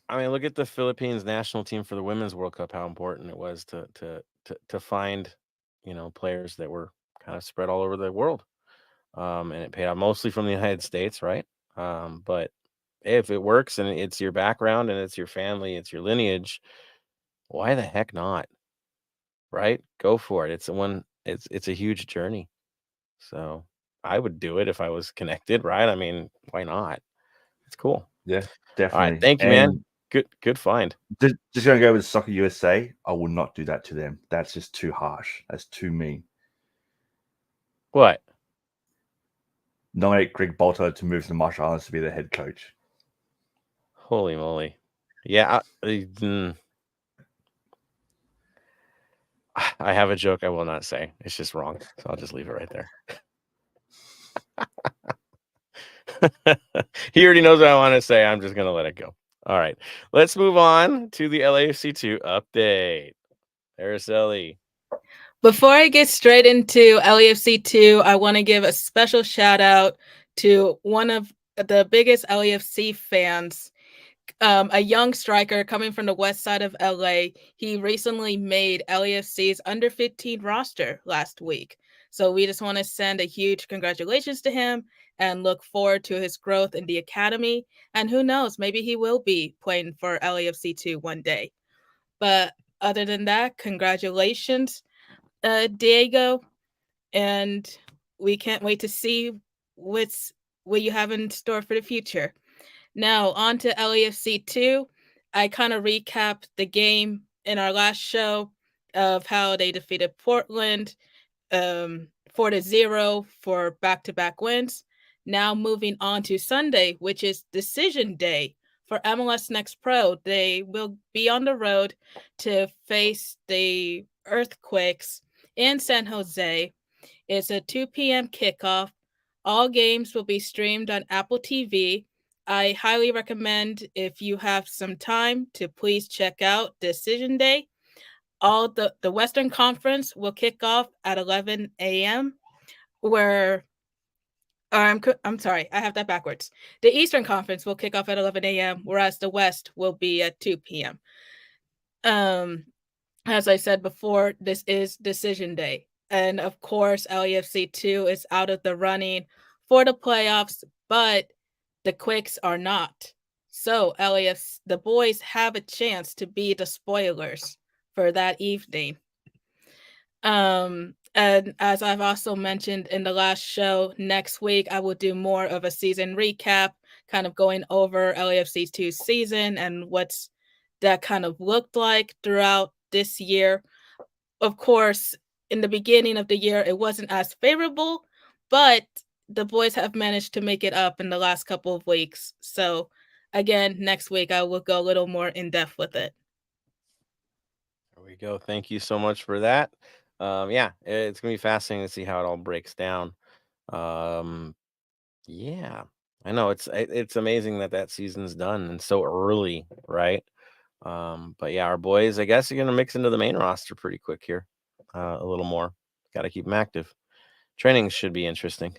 I mean, look at the Philippines national team for the Women's World Cup. How important it was to find, players that were kind of spread all over the world, and it paid out mostly from the United States, right? But if it works and it's your background and it's your family, it's your lineage, why the heck not? Right? Go for it. It's a huge journey. So I would do it if I was connected, right? I mean, why not? It's cool. Yeah, All right. definitely. Thank you, man. Good find. Just going to go with Soccer USA. I will not do that to them. That's just too harsh. That's too mean. What? Nominate Greg Bolter to move to the Marshall Islands to be the head coach. Holy moly. Yeah. I have a joke I will not say. It's just wrong. So I'll just leave it right there. He already knows what I want to say. I'm just going to let it go. All right. Let's move on to the LAFC 2 update. Araceli. Before I get straight into LAFC 2, I want to give a special shout out to one of the biggest LAFC fans, a young striker coming from the west side of LA. He recently made LAFC's under 15 roster last week. So we just want to send a huge congratulations to him and look forward to his growth in the academy. And who knows, maybe he will be playing for LAFC 2 one day. But other than that, congratulations, Diego. And we can't wait to see what you have in store for the future. Now, on to LAFC 2. I kind of recapped the game in our last show of how they defeated Portland 4-0 for back-to-back wins. Now moving on to Sunday, which is decision day for MLS Next Pro. They will be on the road to face the Earthquakes in San Jose. It's a 2 p.m. kickoff. All games will be streamed on Apple TV. I highly recommend, if you have some time, to please check out Decision Day. All the Western Conference will kick off at 11 a.m. I'm sorry, I have that backwards. The Eastern Conference will kick off at 11 a.m., whereas the West will be at 2 p.m. As I said before, this is Decision Day. And of course, LAFC 2 is out of the running for the playoffs, but the Quakes are not. So the boys have a chance to be the spoilers for that evening. And as I've also mentioned in the last show, next week I will do more of a season recap, kind of going over LAFC 2's season and what's that kind of looked like throughout this year. Of course, in the beginning of the year, it wasn't as favorable, but the boys have managed to make it up in the last couple of weeks. So again, next week I will go a little more in depth with it. we go. Thank you so much for that. Yeah, it's gonna be fascinating to see how it all breaks down. Um, yeah, I know it's amazing that season's done and so early, right? But yeah, our boys, I guess, are gonna mix into the main roster pretty quick here, a little more. Got to keep them active. Training should be interesting,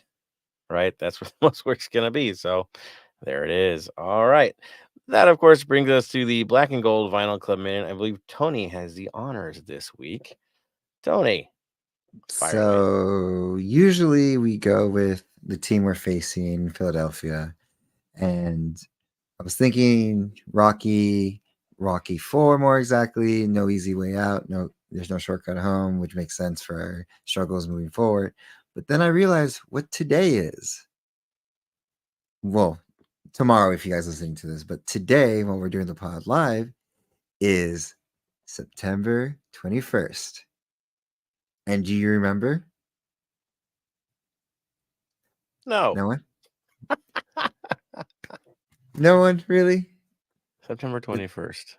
right? That's what most work's gonna be. So there it is. All right. That, of course, brings us to the Black and Gold Vinyl Club Minute. I believe Tony has the honors this week. Tony, fire away. So usually we go with the team we're facing, Philadelphia, and I was thinking Rocky 4 more exactly. No easy way out. No, there's no shortcut home, which makes sense for our struggles moving forward. But then I realized what today is. Well, tomorrow if you guys are listening to this, but today when we're doing the pod live is September 21st. And do you remember? No. No one? No one really? September 21st.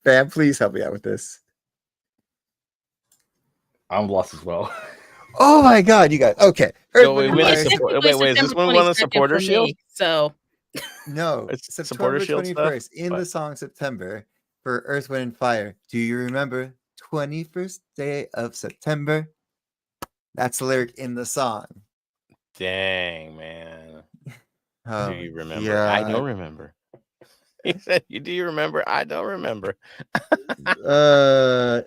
Fam, please help me out with this. I'm lost as well. Oh my god, you guys. Okay. So we win a It's support. technically Wait, is this September one on the 22nd supporter for shield? me, so No, It's September supporter shield stuff? 21st in What? the song September for Earth, Wind, and Fire. Do you remember 21st day of September? That's the lyric in the song. Dang, man. Oh, Do you remember? I don't God. remember. He said, "Do you remember?" I don't remember. Anywho,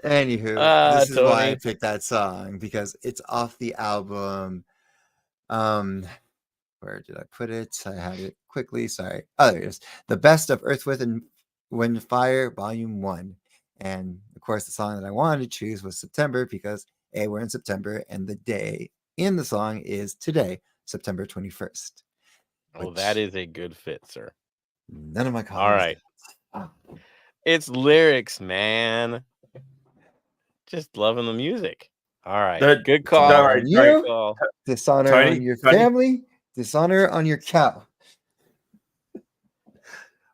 this is why I Tony. picked that song because it's off the album. Where did I put it? I had it quickly. Sorry. Oh, there it is. The Best of Earth, Wind, and Fire, Volume 1. And of course, the song that I wanted to choose was September because A, we're in September, and the day in the song is today, September 21st. Oh, that is a good fit, sir. None of my colleagues. All right. It's lyrics, man. Just loving the music. All right. Good call. Dishonor right, on Great you, call. dishonor Tony, on your Tony. family, dishonor on your cow.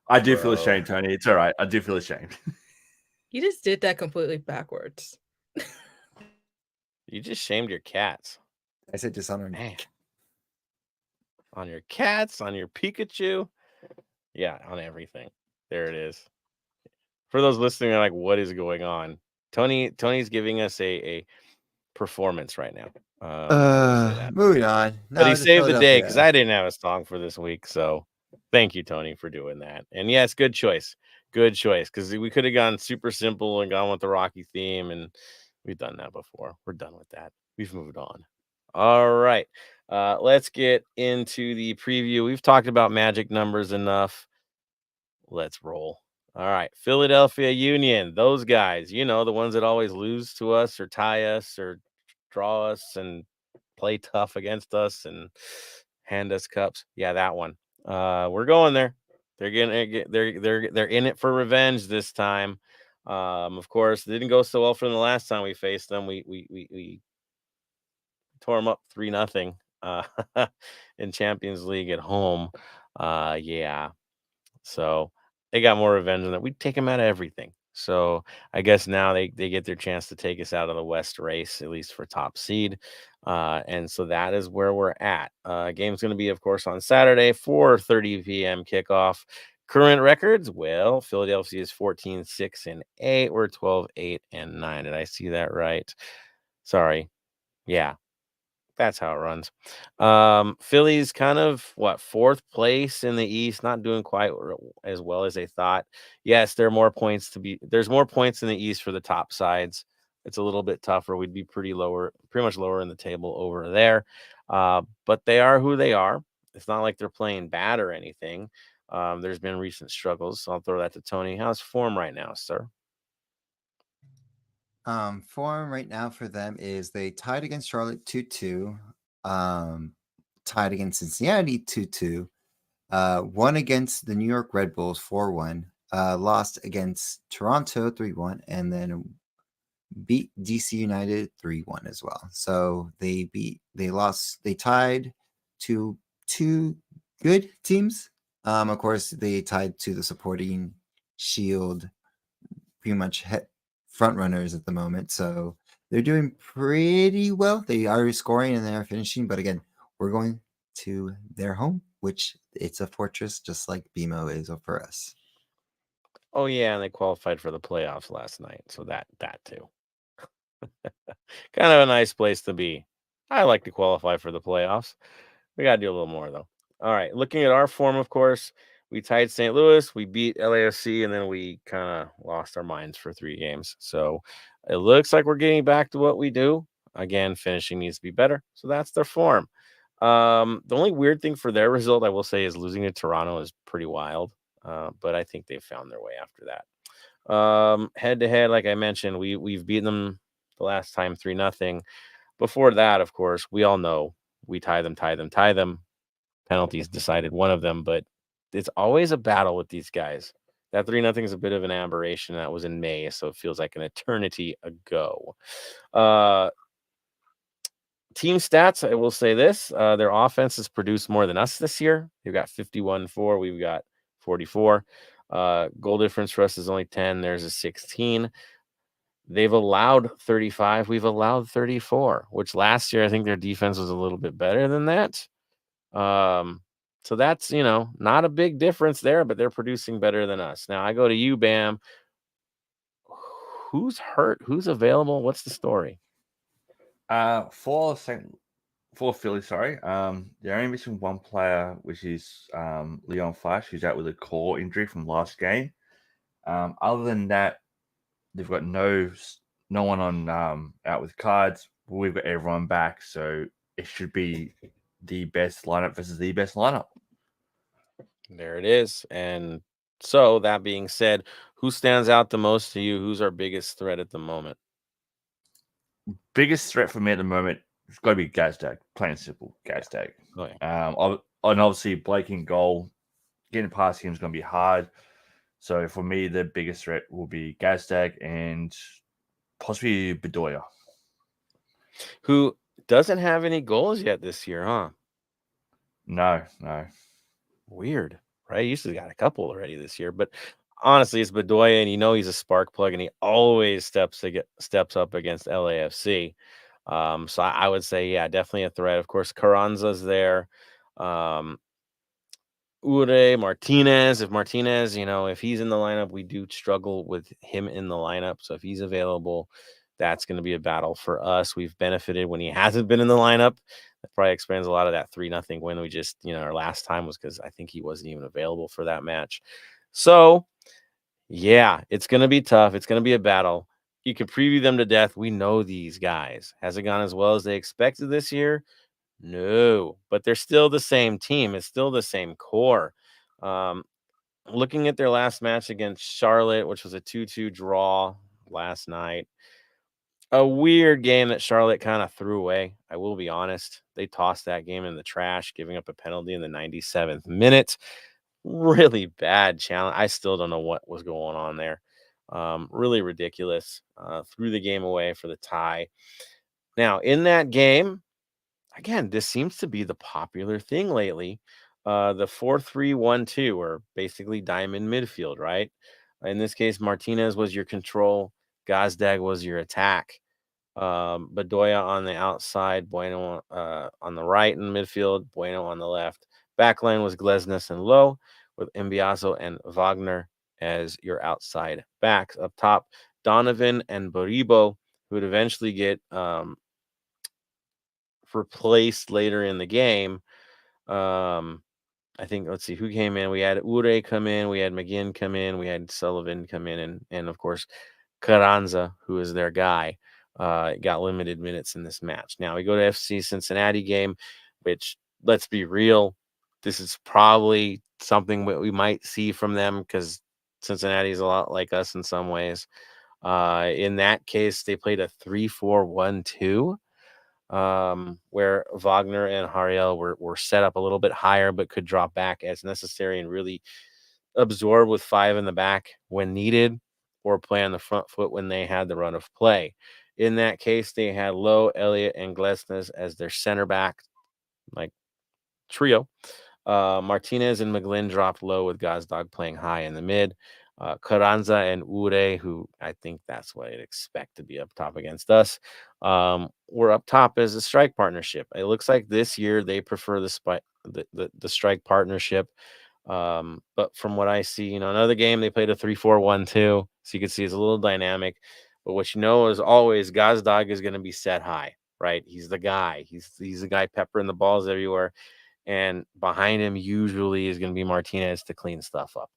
I do feel Bro. ashamed, Tony. It's all right. I do feel ashamed. you just did that completely backwards. You just shamed your cats. I said dishonor on Man. On your cats, on your Pikachu. Yeah, on everything. There it is. For those listening, are like, what is going on? Tony's giving us a performance right now. I'll say that. Moving on. But he Now to saved the day because Philadelphia. I didn't have a song for this week. So thank you, Tony, for doing that. And yes, good choice. Good choice. Because we could have gone super simple and gone with the Rocky theme. And we've done that before. We're done with that. We've moved on. All right. Let's get into the preview. We've talked about magic numbers enough. Let's roll. All right. Philadelphia Union. Those guys, the ones that always lose to us or tie us or draw us and play tough against us and hand us cups. Yeah, that one. We're going there. They're in it for revenge this time. Of course, it didn't go so well for them the last time we faced them. We tore them up 3-0 in Champions League at home. Yeah. So they got more revenge than that. We'd take them out of everything. So I guess now they get their chance to take us out of the West race, at least for top seed. And so that is where we're at. Game's going to be, of course, on Saturday, 4:30 p.m. kickoff. Current records, well, Philadelphia is 14-6-8. We're 12-8-9. Did I see that right? Sorry. Yeah. That's how it runs. Philly's kind of fourth place in the East, not doing quite as well as they thought. Yes, there's more points in the East for the top sides. It's a little bit tougher. We'd be pretty much lower in the table over there. But they are who they are. It's not like they're playing bad or anything. There's been recent struggles, so I'll throw that to Tony. How's form right now, sir? Form right now for them is they tied against Charlotte 2-2, tied against Cincinnati 2-2, won against the New York Red Bulls 4-1, lost against Toronto 3-1, and then beat DC United 3-1 as well. So they tied to two good teams. Of course, they tied to the supporting shield pretty much front runners at the moment. So they're doing pretty well. They are scoring and they are finishing. But again, we're going to their home, which it's a fortress just like BMO is for us. Oh yeah, and they qualified for the playoffs last night, so that too. Kind of a nice place to be. I like to qualify for the playoffs. We got to do a little more, though. All right. Looking at our form, of course, we tied St. Louis, we beat LAFC, and then we kind of lost our minds for 3 games. So it looks like we're getting back to what we do. Again, finishing needs to be better. So that's their form. The only weird thing for their result, I will say, is losing to Toronto is pretty wild. But I think they found their way after that. Head to head, like I mentioned, we've beaten them the last time 3-0. Before that, of course, we all know we tie them. Penalties decided one of them, but it's always a battle with these guys. That 3-0 is a bit of an aberration. That was in May, so it feels like an eternity ago. Team stats, I will say this. Their offense has produced more than us this year. They've got 51-4. We've got 44. Goal difference for us is only 10. There's a 16. They've allowed 35. We've allowed 34, which last year I think their defense was a little bit better than that. So that's, not a big difference there, but they're producing better than us. Now I go to you, Bam. Who's hurt? Who's available? What's the story? For Philly, sorry. They're only missing one player, which is Leon Flash, who's out with a core injury from last game. Other than that, they've got no one on out with cards. We've got everyone back, so it should be the best lineup versus the best lineup. There it is. And so that being said, who stands out the most to you? Who's our biggest threat at the moment? Biggest threat for me at the moment has got to be Gazdag. Plain and simple, Gazdag. Oh, yeah. And obviously Blake in goal, getting past him is going to be hard. So for me, the biggest threat will be Gazdag and possibly Bedoya, who doesn't have any goals yet this year, huh? No. Weird, right? He used to got a couple already this year, but honestly, it's Bedoya, and he's a spark plug, and he always steps up against LAFC. So I would say, yeah, definitely a threat. Of course, Carranza's there. Ure, Martinez. If Martinez, if he's in the lineup, we do struggle with him in the lineup. So if he's available, that's going to be a battle for us. We've benefited when he hasn't been in the lineup. That probably explains a lot of that 3-0 win we just, our last time was because I think he wasn't even available for that match. So, yeah, it's going to be tough. It's going to be a battle. You can preview them to death. We know these guys. Has it gone as well as they expected this year? No, but they're still the same team. It's still the same core. Looking at their last match against Charlotte, which was a 2-2 draw last night, a weird game that Charlotte kind of threw away. I will be honest. They tossed that game in the trash, giving up a penalty in the 97th minute. Really bad challenge. I still don't know what was going on there. Really ridiculous. Threw the game away for the tie. Now, in that game, again, this seems to be the popular thing lately. The 4-3-1-2, or basically diamond midfield, right? In this case, Martinez was your control. Gazdag was your attack. Bedoya on the outside, Bueno on the right in midfield, Bueno on the left. Backline was Glesnes and Lowe, with Mbiazo and Wagner as your outside backs. Up top, Donovan and Baribo, who would eventually get replaced later in the game. I think, let's see who came in. We had Ure come in, we had McGinn come in, we had Sullivan come in, and of course Carranza, who is their guy, got limited minutes in this match. Now we go to FC Cincinnati game, which, let's be real, this is probably something we might see from them because Cincinnati is a lot like us in some ways. In that case, they played a 3-4-1-2. Where Wagner and Hariel were set up a little bit higher, but could drop back as necessary and really absorb with 5 in the back when needed, or play on the front foot when they had the run of play. In that case, they had Lowe, Elliott, and Glesnes as their center back, like trio. Martinez and McGlynn dropped low with Gazdag playing high in the mid. Carranza and Ure, who I think that's what I'd expect to be up top against us. We're up top as a strike partnership. It looks like this year they prefer the strike partnership. But from what I see, another game they played a 3-4-1-2, so you can see it's a little dynamic. But what you know is always Gazdag is going to be set high, right? He's the guy. He's the guy peppering the balls everywhere, and behind him usually is going to be Martinez to clean stuff up.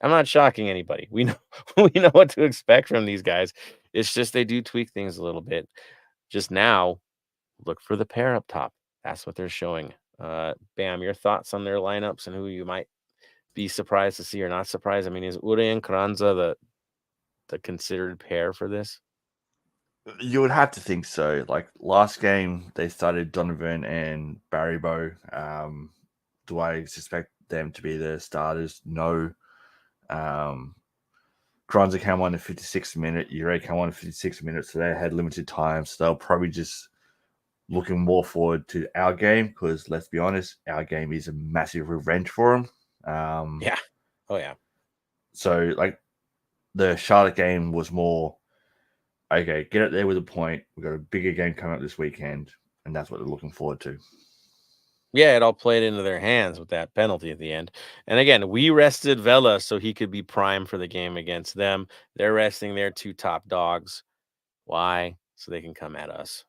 I'm not shocking anybody. We know we know what to expect from these guys. It's just they do tweak things a little bit. Just now, look for the pair up top. That's what they're showing. Bam, your thoughts on their lineups and who you might be surprised to see or not surprised? I mean, is Ure and Carranza the considered pair for this? You would have to think so. Like last game, they started Donovan and Barrybo. Do I expect them to be the starters? No. Carranza came on in 56th minute. Ure came on in 56 minutes, so they had limited time. So they'll probably just looking more forward to our game because let's be honest, our game is a massive revenge for them. Yeah. Oh yeah. So like the Charlotte game was more okay. Get it there with a point. We've got a bigger game coming up this weekend, and that's what they're looking forward to. Yeah, it all played into their hands with that penalty at the end. And again, we rested Vela so he could be prime for the game against them. They're resting their two top dogs. Why? So they can come at us.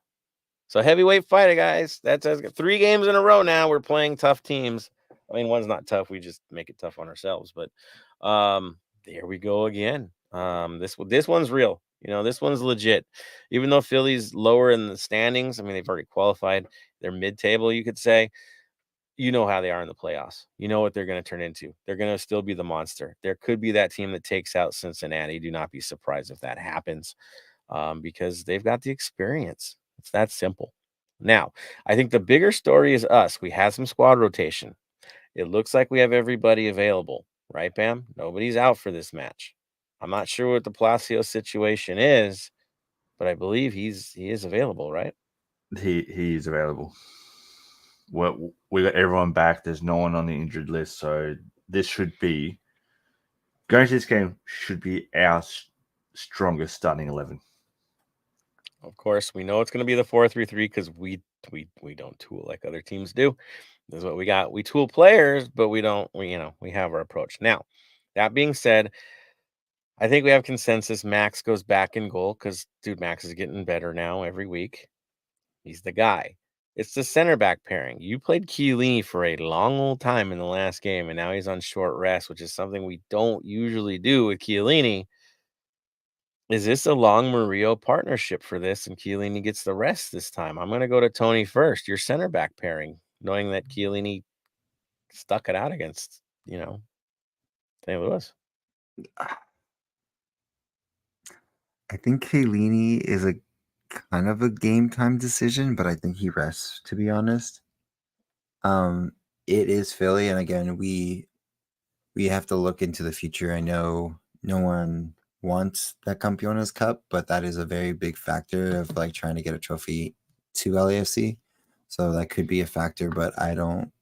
So heavyweight fighter, guys. That's 3 games in a row now. We're playing tough teams. I mean, one's not tough. We just make it tough on ourselves. But there we go again. This one's real. This one's legit. Even though Philly's lower in the standings, I mean, they've already qualified. They're mid-table, you could say. You know how they are in the playoffs. You know what they're going to turn into. They're going to still be the monster. There could be that team that takes out Cincinnati. Do not be surprised if that happens because they've got the experience. It's that simple. Now, I think the bigger story is us. We had some squad rotation. It looks like we have everybody available, right, Bam? Nobody's out for this match. I'm not sure what the Palacios situation is, but I believe he is available, right? He's available. Well, we got everyone back. There's no one on the injured list, so this should be going to this game should be our strongest starting 11. Of course, we know it's going to be the 4-3-3 because we don't tool like other teams do. This is what we got. We tool players, but we don't. We have our approach. Now, that being said, I think we have consensus. Max goes back in goal because Max is getting better now every week. He's the guy. It's the center back pairing. You played Chiellini for a long old time in the last game, and now he's on short rest, which is something we don't usually do with Chiellini. Is this a long Murillo partnership for this, and Chiellini gets the rest this time? I'm going to go to Tony first. Your center back pairing, knowing that Chiellini stuck it out against, St. Louis. I think Chiellini is a kind of a game time decision, but I think he rests, to be honest. It is Philly, and again, we have to look into the future. I know no one wants that Campeones Cup, but that is a very big factor of like trying to get a trophy to LAFC. So that could be a factor, but I don't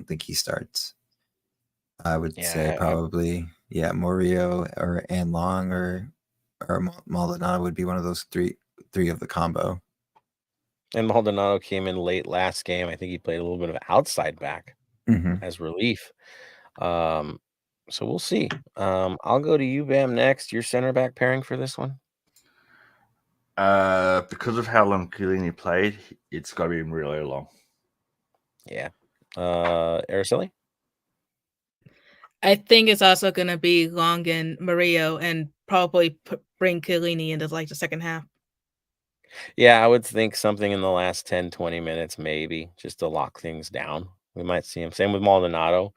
think he starts. I would say probably Murillo and Long or Maldonado would be one of those three of the combo. And Maldonado came in late last game. I think he played a little bit of outside back as relief. So we'll see. I'll go to you, Bam, next. Your center back pairing for this one? Because of how long Chiellini played, it's got to be really long. Yeah. Araceli? I think it's also going to be Long and Murillo and probably bring Chiellini into like the second half. Yeah, I would think something in the last 10, 20 minutes, maybe, just to lock things down. We might see him. Same with Maldonado.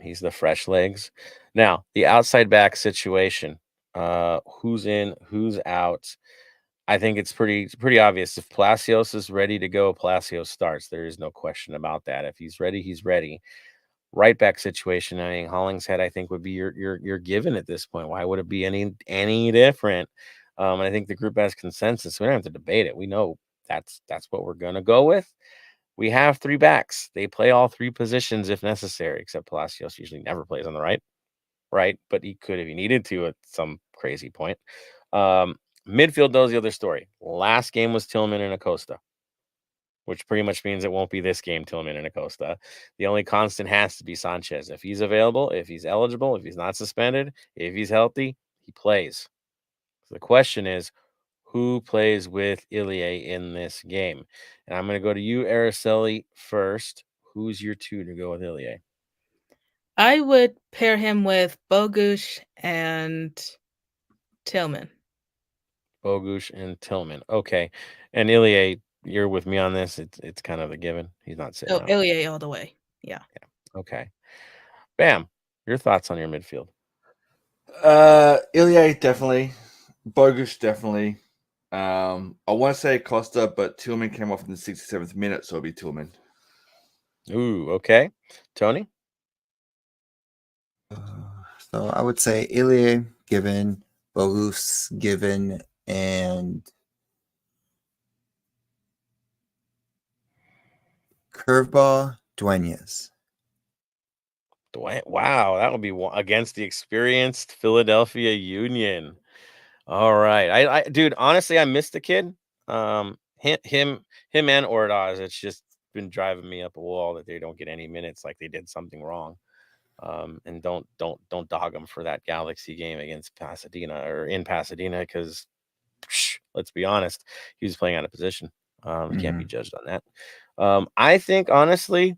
He's the fresh legs. Now, the outside back situation. Who's in, who's out? I think it's pretty obvious. If Palacios is ready to go, Palacios starts. There is no question about that. If he's ready, he's ready. Right back situation. I mean, Hollingshead, I think, would be your given at this point. Why would it be any different? And I think the group has consensus. We don't have to debate it. We know that's what we're gonna go with. We have 3 backs. They play all 3 positions if necessary, except Palacios usually never plays on the right. right? But he could if he needed to at some crazy point. Midfield, though, is the other story. Last game was Tillman and Acosta, which pretty much means it won't be this game, Tillman and Acosta. The only constant has to be Sanchez. If he's available, if he's eligible, if he's not suspended, if he's healthy, he plays. So the question is, who plays with Ilie in this game? And I'm going to go to you, Araceli, first. Who's your 2 to go with Ilie? I would pair him with Bogusz and Tillman. Bogusz and Tillman. Okay. And Ilie, you're with me on this. It's kind of a given. He's not sitting Oh, out. Ilie all the way. Yeah. Okay. Bam. Your thoughts on your midfield? Ilie definitely, Bogusz definitely. I want to say Costa, but Tillman came off in the 67th minute, so it'll be Tillman. Ooh, okay. Tony? So I would say Ilie given, Bogusz given, and curveball Duenas. Wow, that would be against the experienced Philadelphia Union. All right. Dude, honestly, I missed the kid. Him and Ordaz, it's just been driving me up a wall that they don't get any minutes, like they did something wrong. And don't dog them for that Galaxy game against Pasadena or in Pasadena, because let's be honest, he was playing out of position. He can't be judged on that. I think honestly,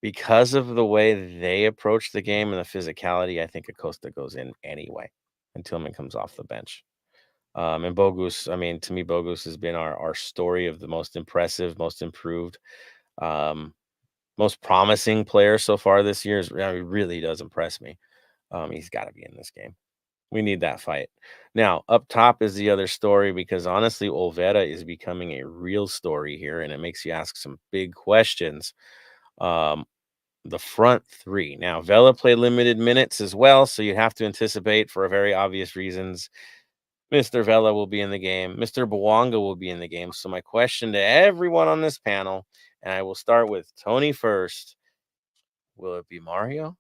because of the way they approach the game and the physicality, I think Acosta goes in anyway, and Tillman comes off the bench. And Bogusz, I mean, to me, Bogusz has been our story of the most impressive, most improved, most promising player so far this year. He really does impress me. He's got to be in this game. We need that fight. Now, up top is the other story, because honestly, Olvera is becoming a real story here, and it makes you ask some big questions. The front 3. Now, Vela played limited minutes as well, so you have to anticipate, for very obvious reasons, Mr. Vela will be in the game. Mr. Bouanga will be in the game. So my question to everyone on this panel, and I will start with Tony first, will it be Mario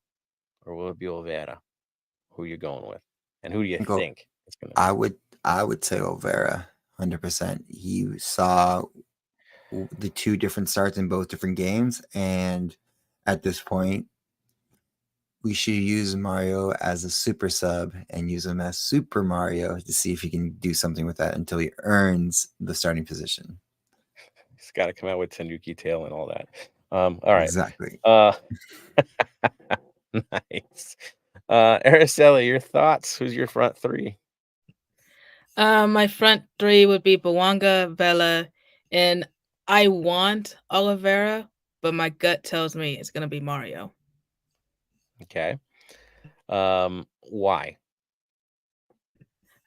or will it be Olvera? Who are you going with? And who do you think it's going to be? I would say Olvera, 100%. He saw the 2 different starts in both different games, and at this point, we should use Mario as a super sub and use him as Super Mario to see if he can do something with that until he earns the starting position. He's got to come out with Tanuki tail and all that. All right. Exactly. Nice. Araceli, your thoughts? Who's your front 3? My front 3 would be Bouanga, Vela, and I want Oliveira, but my gut tells me it's going to be Mario. Okay. Why?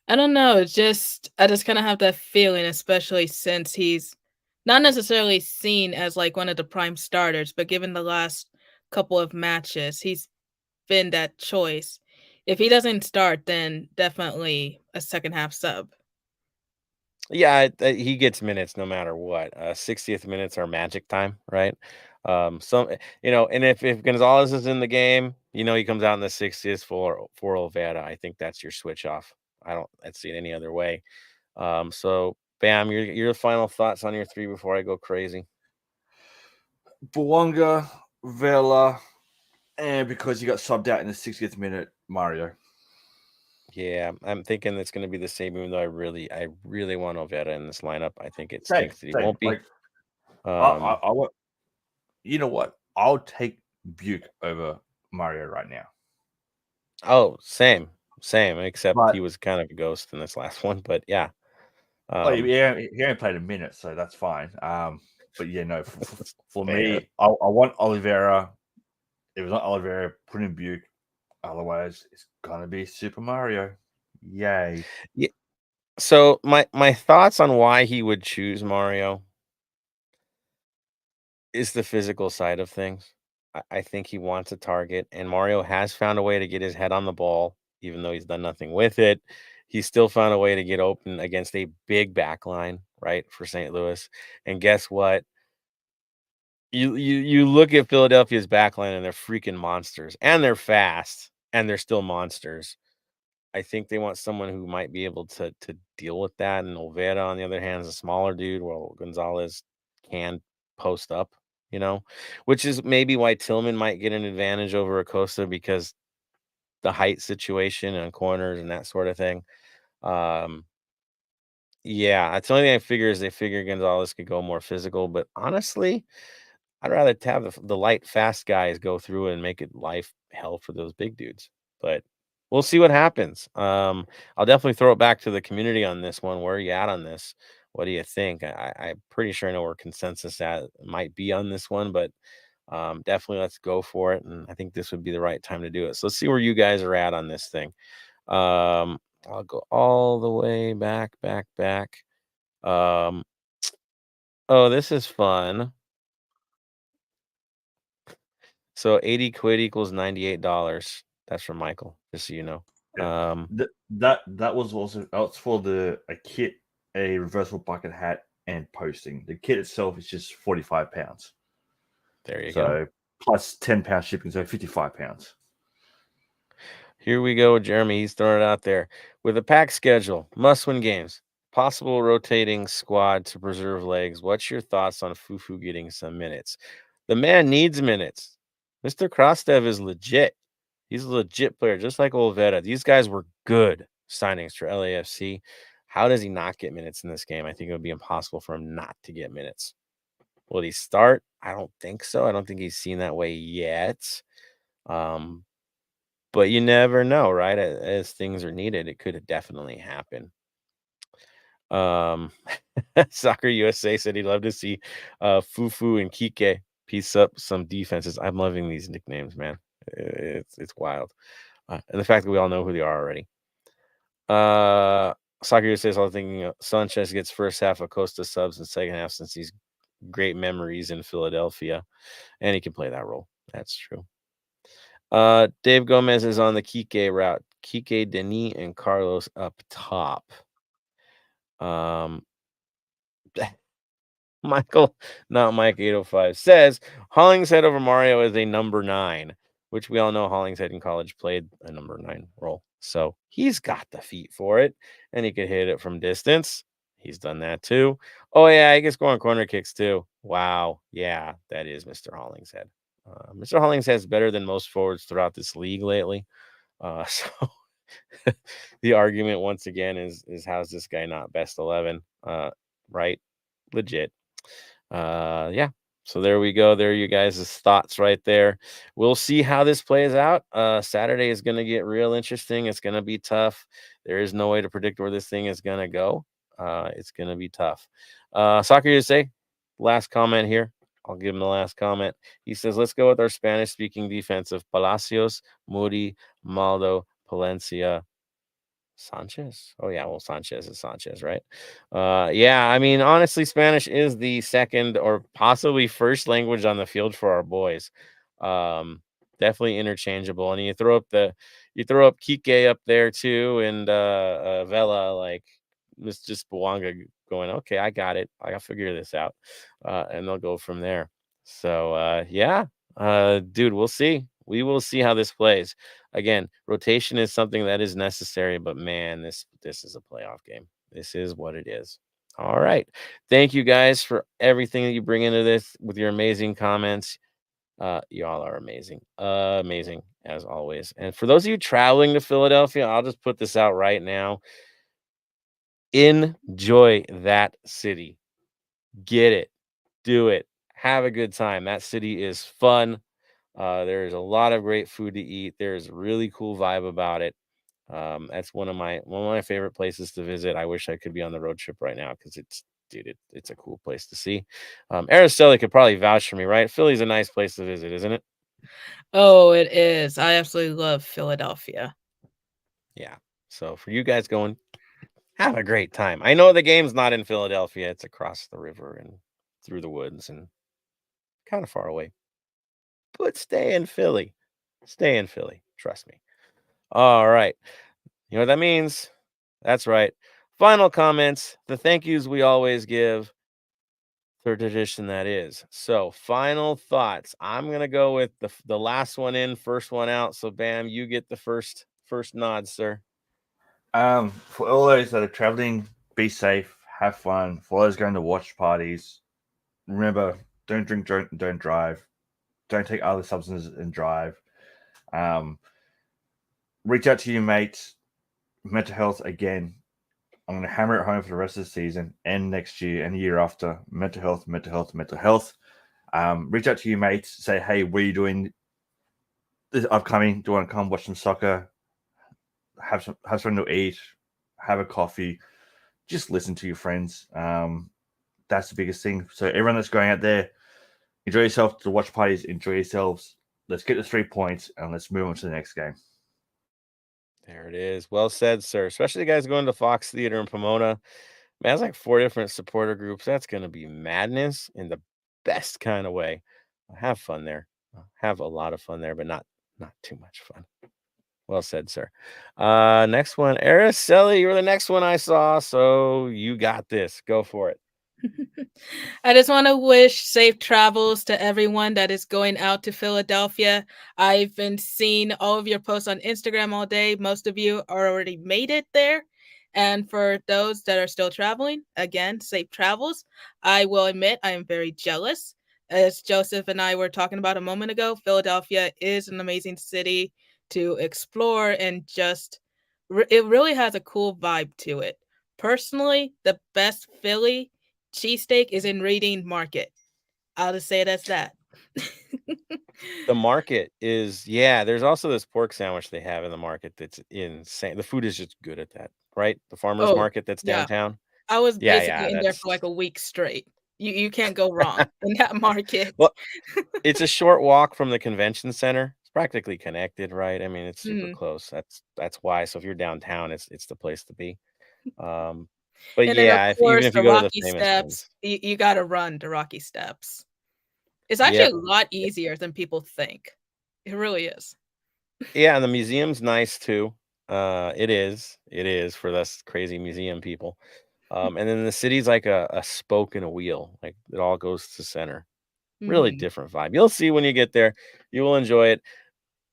I don't know. I just kind of have that feeling, especially since he's not necessarily seen as like one of the prime starters, but given the last couple of matches, he's been that choice. If he doesn't start, then definitely a second half sub. Yeah, he gets minutes no matter what. 60th minutes are magic time, right? And if Gonzalez is in the game, he comes out in the 60th for Olvera. I think that's your switch off. I don't see it any other way. So Bam, your final thoughts on your 3 before I go crazy. Bouanga, Vela, and because you got subbed out in the 60th minute, Mario. Yeah, I'm thinking it's going to be the same, even though I really want Olvera in this lineup. I think it stinks that he won't be. Like, I want. You know what? I'll take Buke over Mario right now. Oh, same. Except he was kind of a ghost in this last one, but yeah. He only played a minute, so that's fine. But yeah, no, for me, I want Oliveira. If it's not Oliveira, put in Buke. Otherwise, it's gonna be Super Mario. Yay! Yeah. So my thoughts on why he would choose Mario is the physical side of things. I think he wants a target, and Mario has found a way to get his head on the ball, even though he's done nothing with it. He's still found a way to get open against a big back line, right, for St. Louis. And guess what? You look at Philadelphia's backline and they're freaking monsters, and they're fast, and they're still monsters. I think they want someone who might be able to deal with that. And Olvera, on the other hand, is a smaller dude, while Gonzalez can post up, which is maybe why Tillman might get an advantage over Acosta, because the height situation and corners and that sort of thing. Yeah, that's the only thing I figure is they figure Gonzalez could go more physical, but honestly, I'd rather have the light, fast guys go through and make it life hell for those big dudes. But we'll see what happens. I'll definitely throw it back to the community on this one. Where are you at on this? What do you think? I'm pretty sure I know where consensus might be on this one, but definitely let's go for it. And I think this would be the right time to do it. So let's see where you guys are at on this thing. I'll go all the way back. Oh, this is fun. So 80 quid equals $98. That's from Michael, just so you know. Yeah. That was also that's for a kit, a reversible bucket hat, and posting. The kit itself is just £45. There you go. So plus £10 shipping, so £55. Here we go, Jeremy. He's throwing it out there. With a packed schedule, must-win games, possible rotating squad to preserve legs, what's your thoughts on Fufu getting some minutes? The man needs minutes. Mr. Krastev is legit. He's a legit player, just like Olvera. These guys were good signings for LAFC. How does he not get minutes in this game? I think it would be impossible for him not to get minutes. Will he start? I don't think so. I don't think he's seen that way yet. But you never know, right? As things are needed, it could definitely happen. Soccer USA said he'd love to see Fufu and Kike piece up some defenses. I'm loving these nicknames, man. It's wild. And the fact that we all know who they are already. Soccer USA is all thinking Sanchez gets first half, Acosta subs in second half, since he's great memories in Philadelphia, and he can play that role. That's true. Dave Gomez is on the Kike route. Kike, Denis, and Carlos up top. Michael, not Mike 805, says Hollingshead over Mario is a number 9, which we all know Hollingshead in college played a number 9 role. So he's got the feet for it, and he could hit it from distance. He's done that too. Oh, yeah, he can score on corner kicks too. Wow. Yeah, that is Mr. Hollingshead. Mr. Hollingshead is better than most forwards throughout this league lately. So the argument once again is how's this guy not best 11? Right? Legit. Yeah. So there we go. There are you guys' thoughts right there. We'll see how this plays out. Saturday is going to get real interesting. It's going to be tough. There is no way to predict where this thing is going to go. It's going to be tough. Soccer USA, last comment here. I'll give him the last comment. He says, let's go with our Spanish-speaking defense of Palacios, Moody, Maldo, Palencia, Sanchez. Oh, yeah. Well, Sanchez is Sanchez, right? Yeah. I mean, honestly, Spanish is the second or possibly first language on the field for our boys. Definitely interchangeable. And you throw up Kike up there too, and Vela, like it's just Bouanga going, okay, I got it. I gotta figure this out. And they'll go from there. So yeah. Dude, we'll see. We will see how this plays. Again, rotation is something that is necessary, but man, this is a playoff game. This is what it is. All right. Thank you guys for everything that you bring into this with your amazing comments. Y'all are amazing. Amazing as always. And for those of you traveling to Philadelphia, I'll just put this out right now. Enjoy that city. Get it. Do it. Have a good time. That city is fun. There's a lot of great food to eat. There's a really cool vibe about it. That's one of my favorite places to visit. I wish I could be on the road trip right now because it's a cool place to see. Araceli could probably vouch for me, right? Philly's a nice place to visit, isn't it? Oh, it is. I absolutely love Philadelphia. Yeah. So for you guys going, have a great time. I know the game's not in Philadelphia. It's across the river and through the woods and kind of far away. But stay in Philly. Stay in Philly. Trust me. All right. You know what that means? That's right. Final comments. The thank yous we always give tradition that is. So, final thoughts. I'm gonna go with the last one in, first one out. So, Bam, you get the first nod, sir. For all those that are traveling, be safe, have fun. For those going to watch parties, remember, don't drink, don't drive, don't take other substances and drive. Reach out to your mates. Mental health again. I'm going to hammer it home for the rest of the season and next year and the year after. Mental health, mental health, mental health. Reach out to your mates. Say, hey, what are you doing this upcoming? Do you want to come watch some soccer? Have something to eat. Have a coffee. Just listen to your friends. That's the biggest thing. So everyone that's going out there, enjoy yourself. To watch parties, enjoy yourselves. Let's get the 3 points and let's move on to the next game. There it is. Well said, sir. Especially the guys going to Fox Theater in Pomona. Man, that's like 4 different supporter groups. That's going to be madness in the best kind of way. Have fun there. Have a lot of fun there, but not too much fun. Well said, sir. Next one, Araceli, you were the next one I saw, so you got this. Go for it. I just want to wish safe travels to everyone that is going out to Philadelphia. I've been seeing all of your posts on Instagram all day. Most of you are already made it there. And for those that are still traveling, again, safe travels. I will admit I am very jealous. As Joseph and I were talking about a moment ago, Philadelphia is an amazing city to explore and just, it really has a cool vibe to it. Personally, the best Philly cheesesteak is in Reading Market. I'll just say it as that. The market is, yeah, there's also this pork sandwich they have in the market that's insane. The food is just good at that, right? The farmer's Oh, market that's yeah. downtown. I was Yeah, basically in there that's for like a week straight. You can't go wrong in that market. well, it's a short walk from the convention center. It's practically connected, right? I mean, it's super Mhm. close. That's why. So if you're downtown, it's the place to be. Um, but And then, of yeah, if even course, if the you go to the Rocky famous Steps. ones. You gotta run the Rocky Steps. It's actually Yep. a lot easier than people think. It really is. Yeah, and the museum's nice too. It is. It is for us crazy museum people. And then the city's like a spoke in a wheel. Like it all goes to center. Really Mhm. different vibe. You'll see when you get there. You will enjoy it.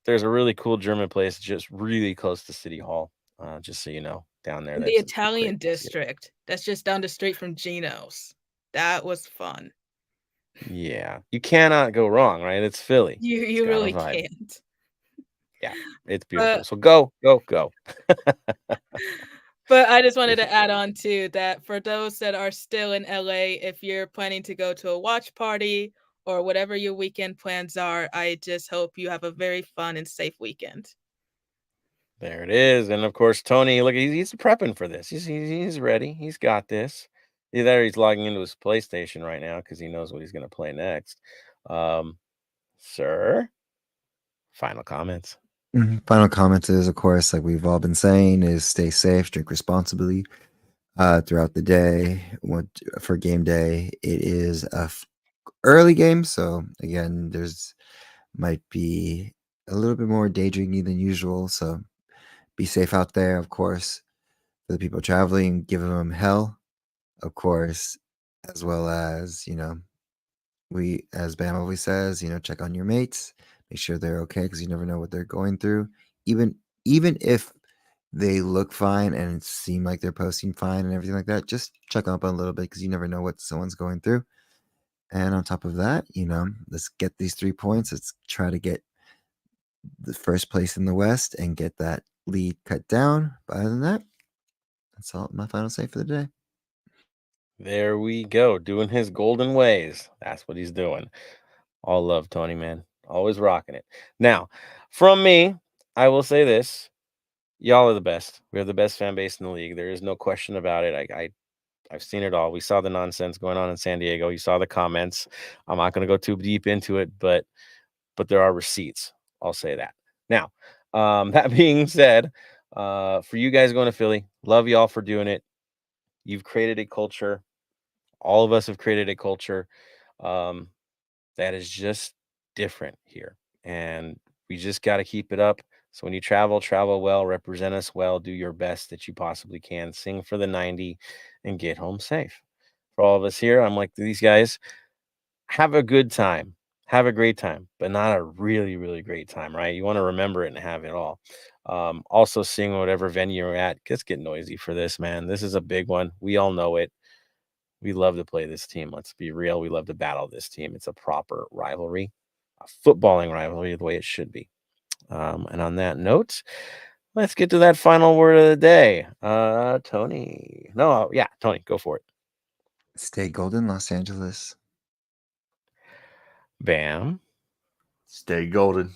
There's a really cool German place just really close to City Hall. Just so you know, down there. The That's a great Italian place to get. district, that's just down the street from Gino's. That was fun. Yeah, you cannot go wrong, right? It's Philly. It's You got a really vibe. can't. Yeah, it's beautiful. But So go, go, go. But I just wanted If to add on to that for those that are still in LA, if you're planning to go to a watch party or whatever your weekend plans are, I just hope you have a very fun and safe weekend. There it is, and of course, Tony, look, he's prepping for this. He's ready. He's got this. Either he's logging into his PlayStation right now because he knows what he's going to play next. Um, sir, final comments. Final comments is, of course, like we've all been saying, is stay safe, drink responsibly throughout the day. For game day, it is early game, so again, there's might be a little bit more day drinking than usual. So be safe out there, of course, for the people traveling. Give them hell, of course, as well as we, as Bam always says, check on your mates, make sure they're okay because you never know what they're going through. Even if they look fine and it seem like they're posting fine and everything like that, just check up on a little bit because you never know what someone's going through. And on top of that, let's get these 3 points. Let's try to get the first place in the West and get that lead cut down. But other than that, that's all my final say for the day. There we go, doing his golden ways. That's what he's doing. All love, Tony, man. Always rocking it. Now, from me, I will say this. Y'all are the best. We have the best fan base in the league. There is no question about it. I've seen it all. We saw the nonsense going on in San Diego. You saw the comments. I'm not going to go too deep into it, but there are receipts. I'll say that. Now, that being said, for you guys going to Philly, love y'all for doing it. You've created a culture. All of us have created a culture um, that is just different here, and we just got to keep it up. So when you travel, travel well, represent us well, do your best that you possibly can, sing for the 90, and get home safe. for all of us here. I'm like, these guys have a good time, have a great time, but not a really, really great time, right? You want to remember it and have it all. Also, sing whatever venue you're at. Just get noisy for this, man. This is a big one. We all know it. We love to play this team. Let's be real. We love to battle this team. It's a proper rivalry, a footballing rivalry, the way it should be. And on that note, let's get to that final word of the day. Tony. No, yeah, Tony, go for it. Stay golden, Los Angeles. Bam. Stay golden.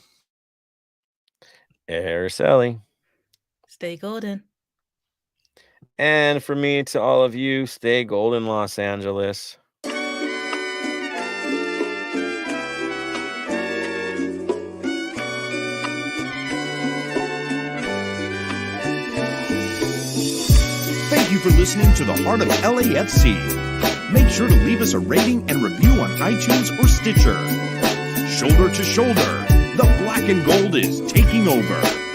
Araceli. Stay golden. And for me, to all of you, stay golden, Los Angeles. Thank you for listening to the Heart of LAFC. Make sure to leave us a rating and review on iTunes or Stitcher. Shoulder to shoulder, the black and gold is taking over.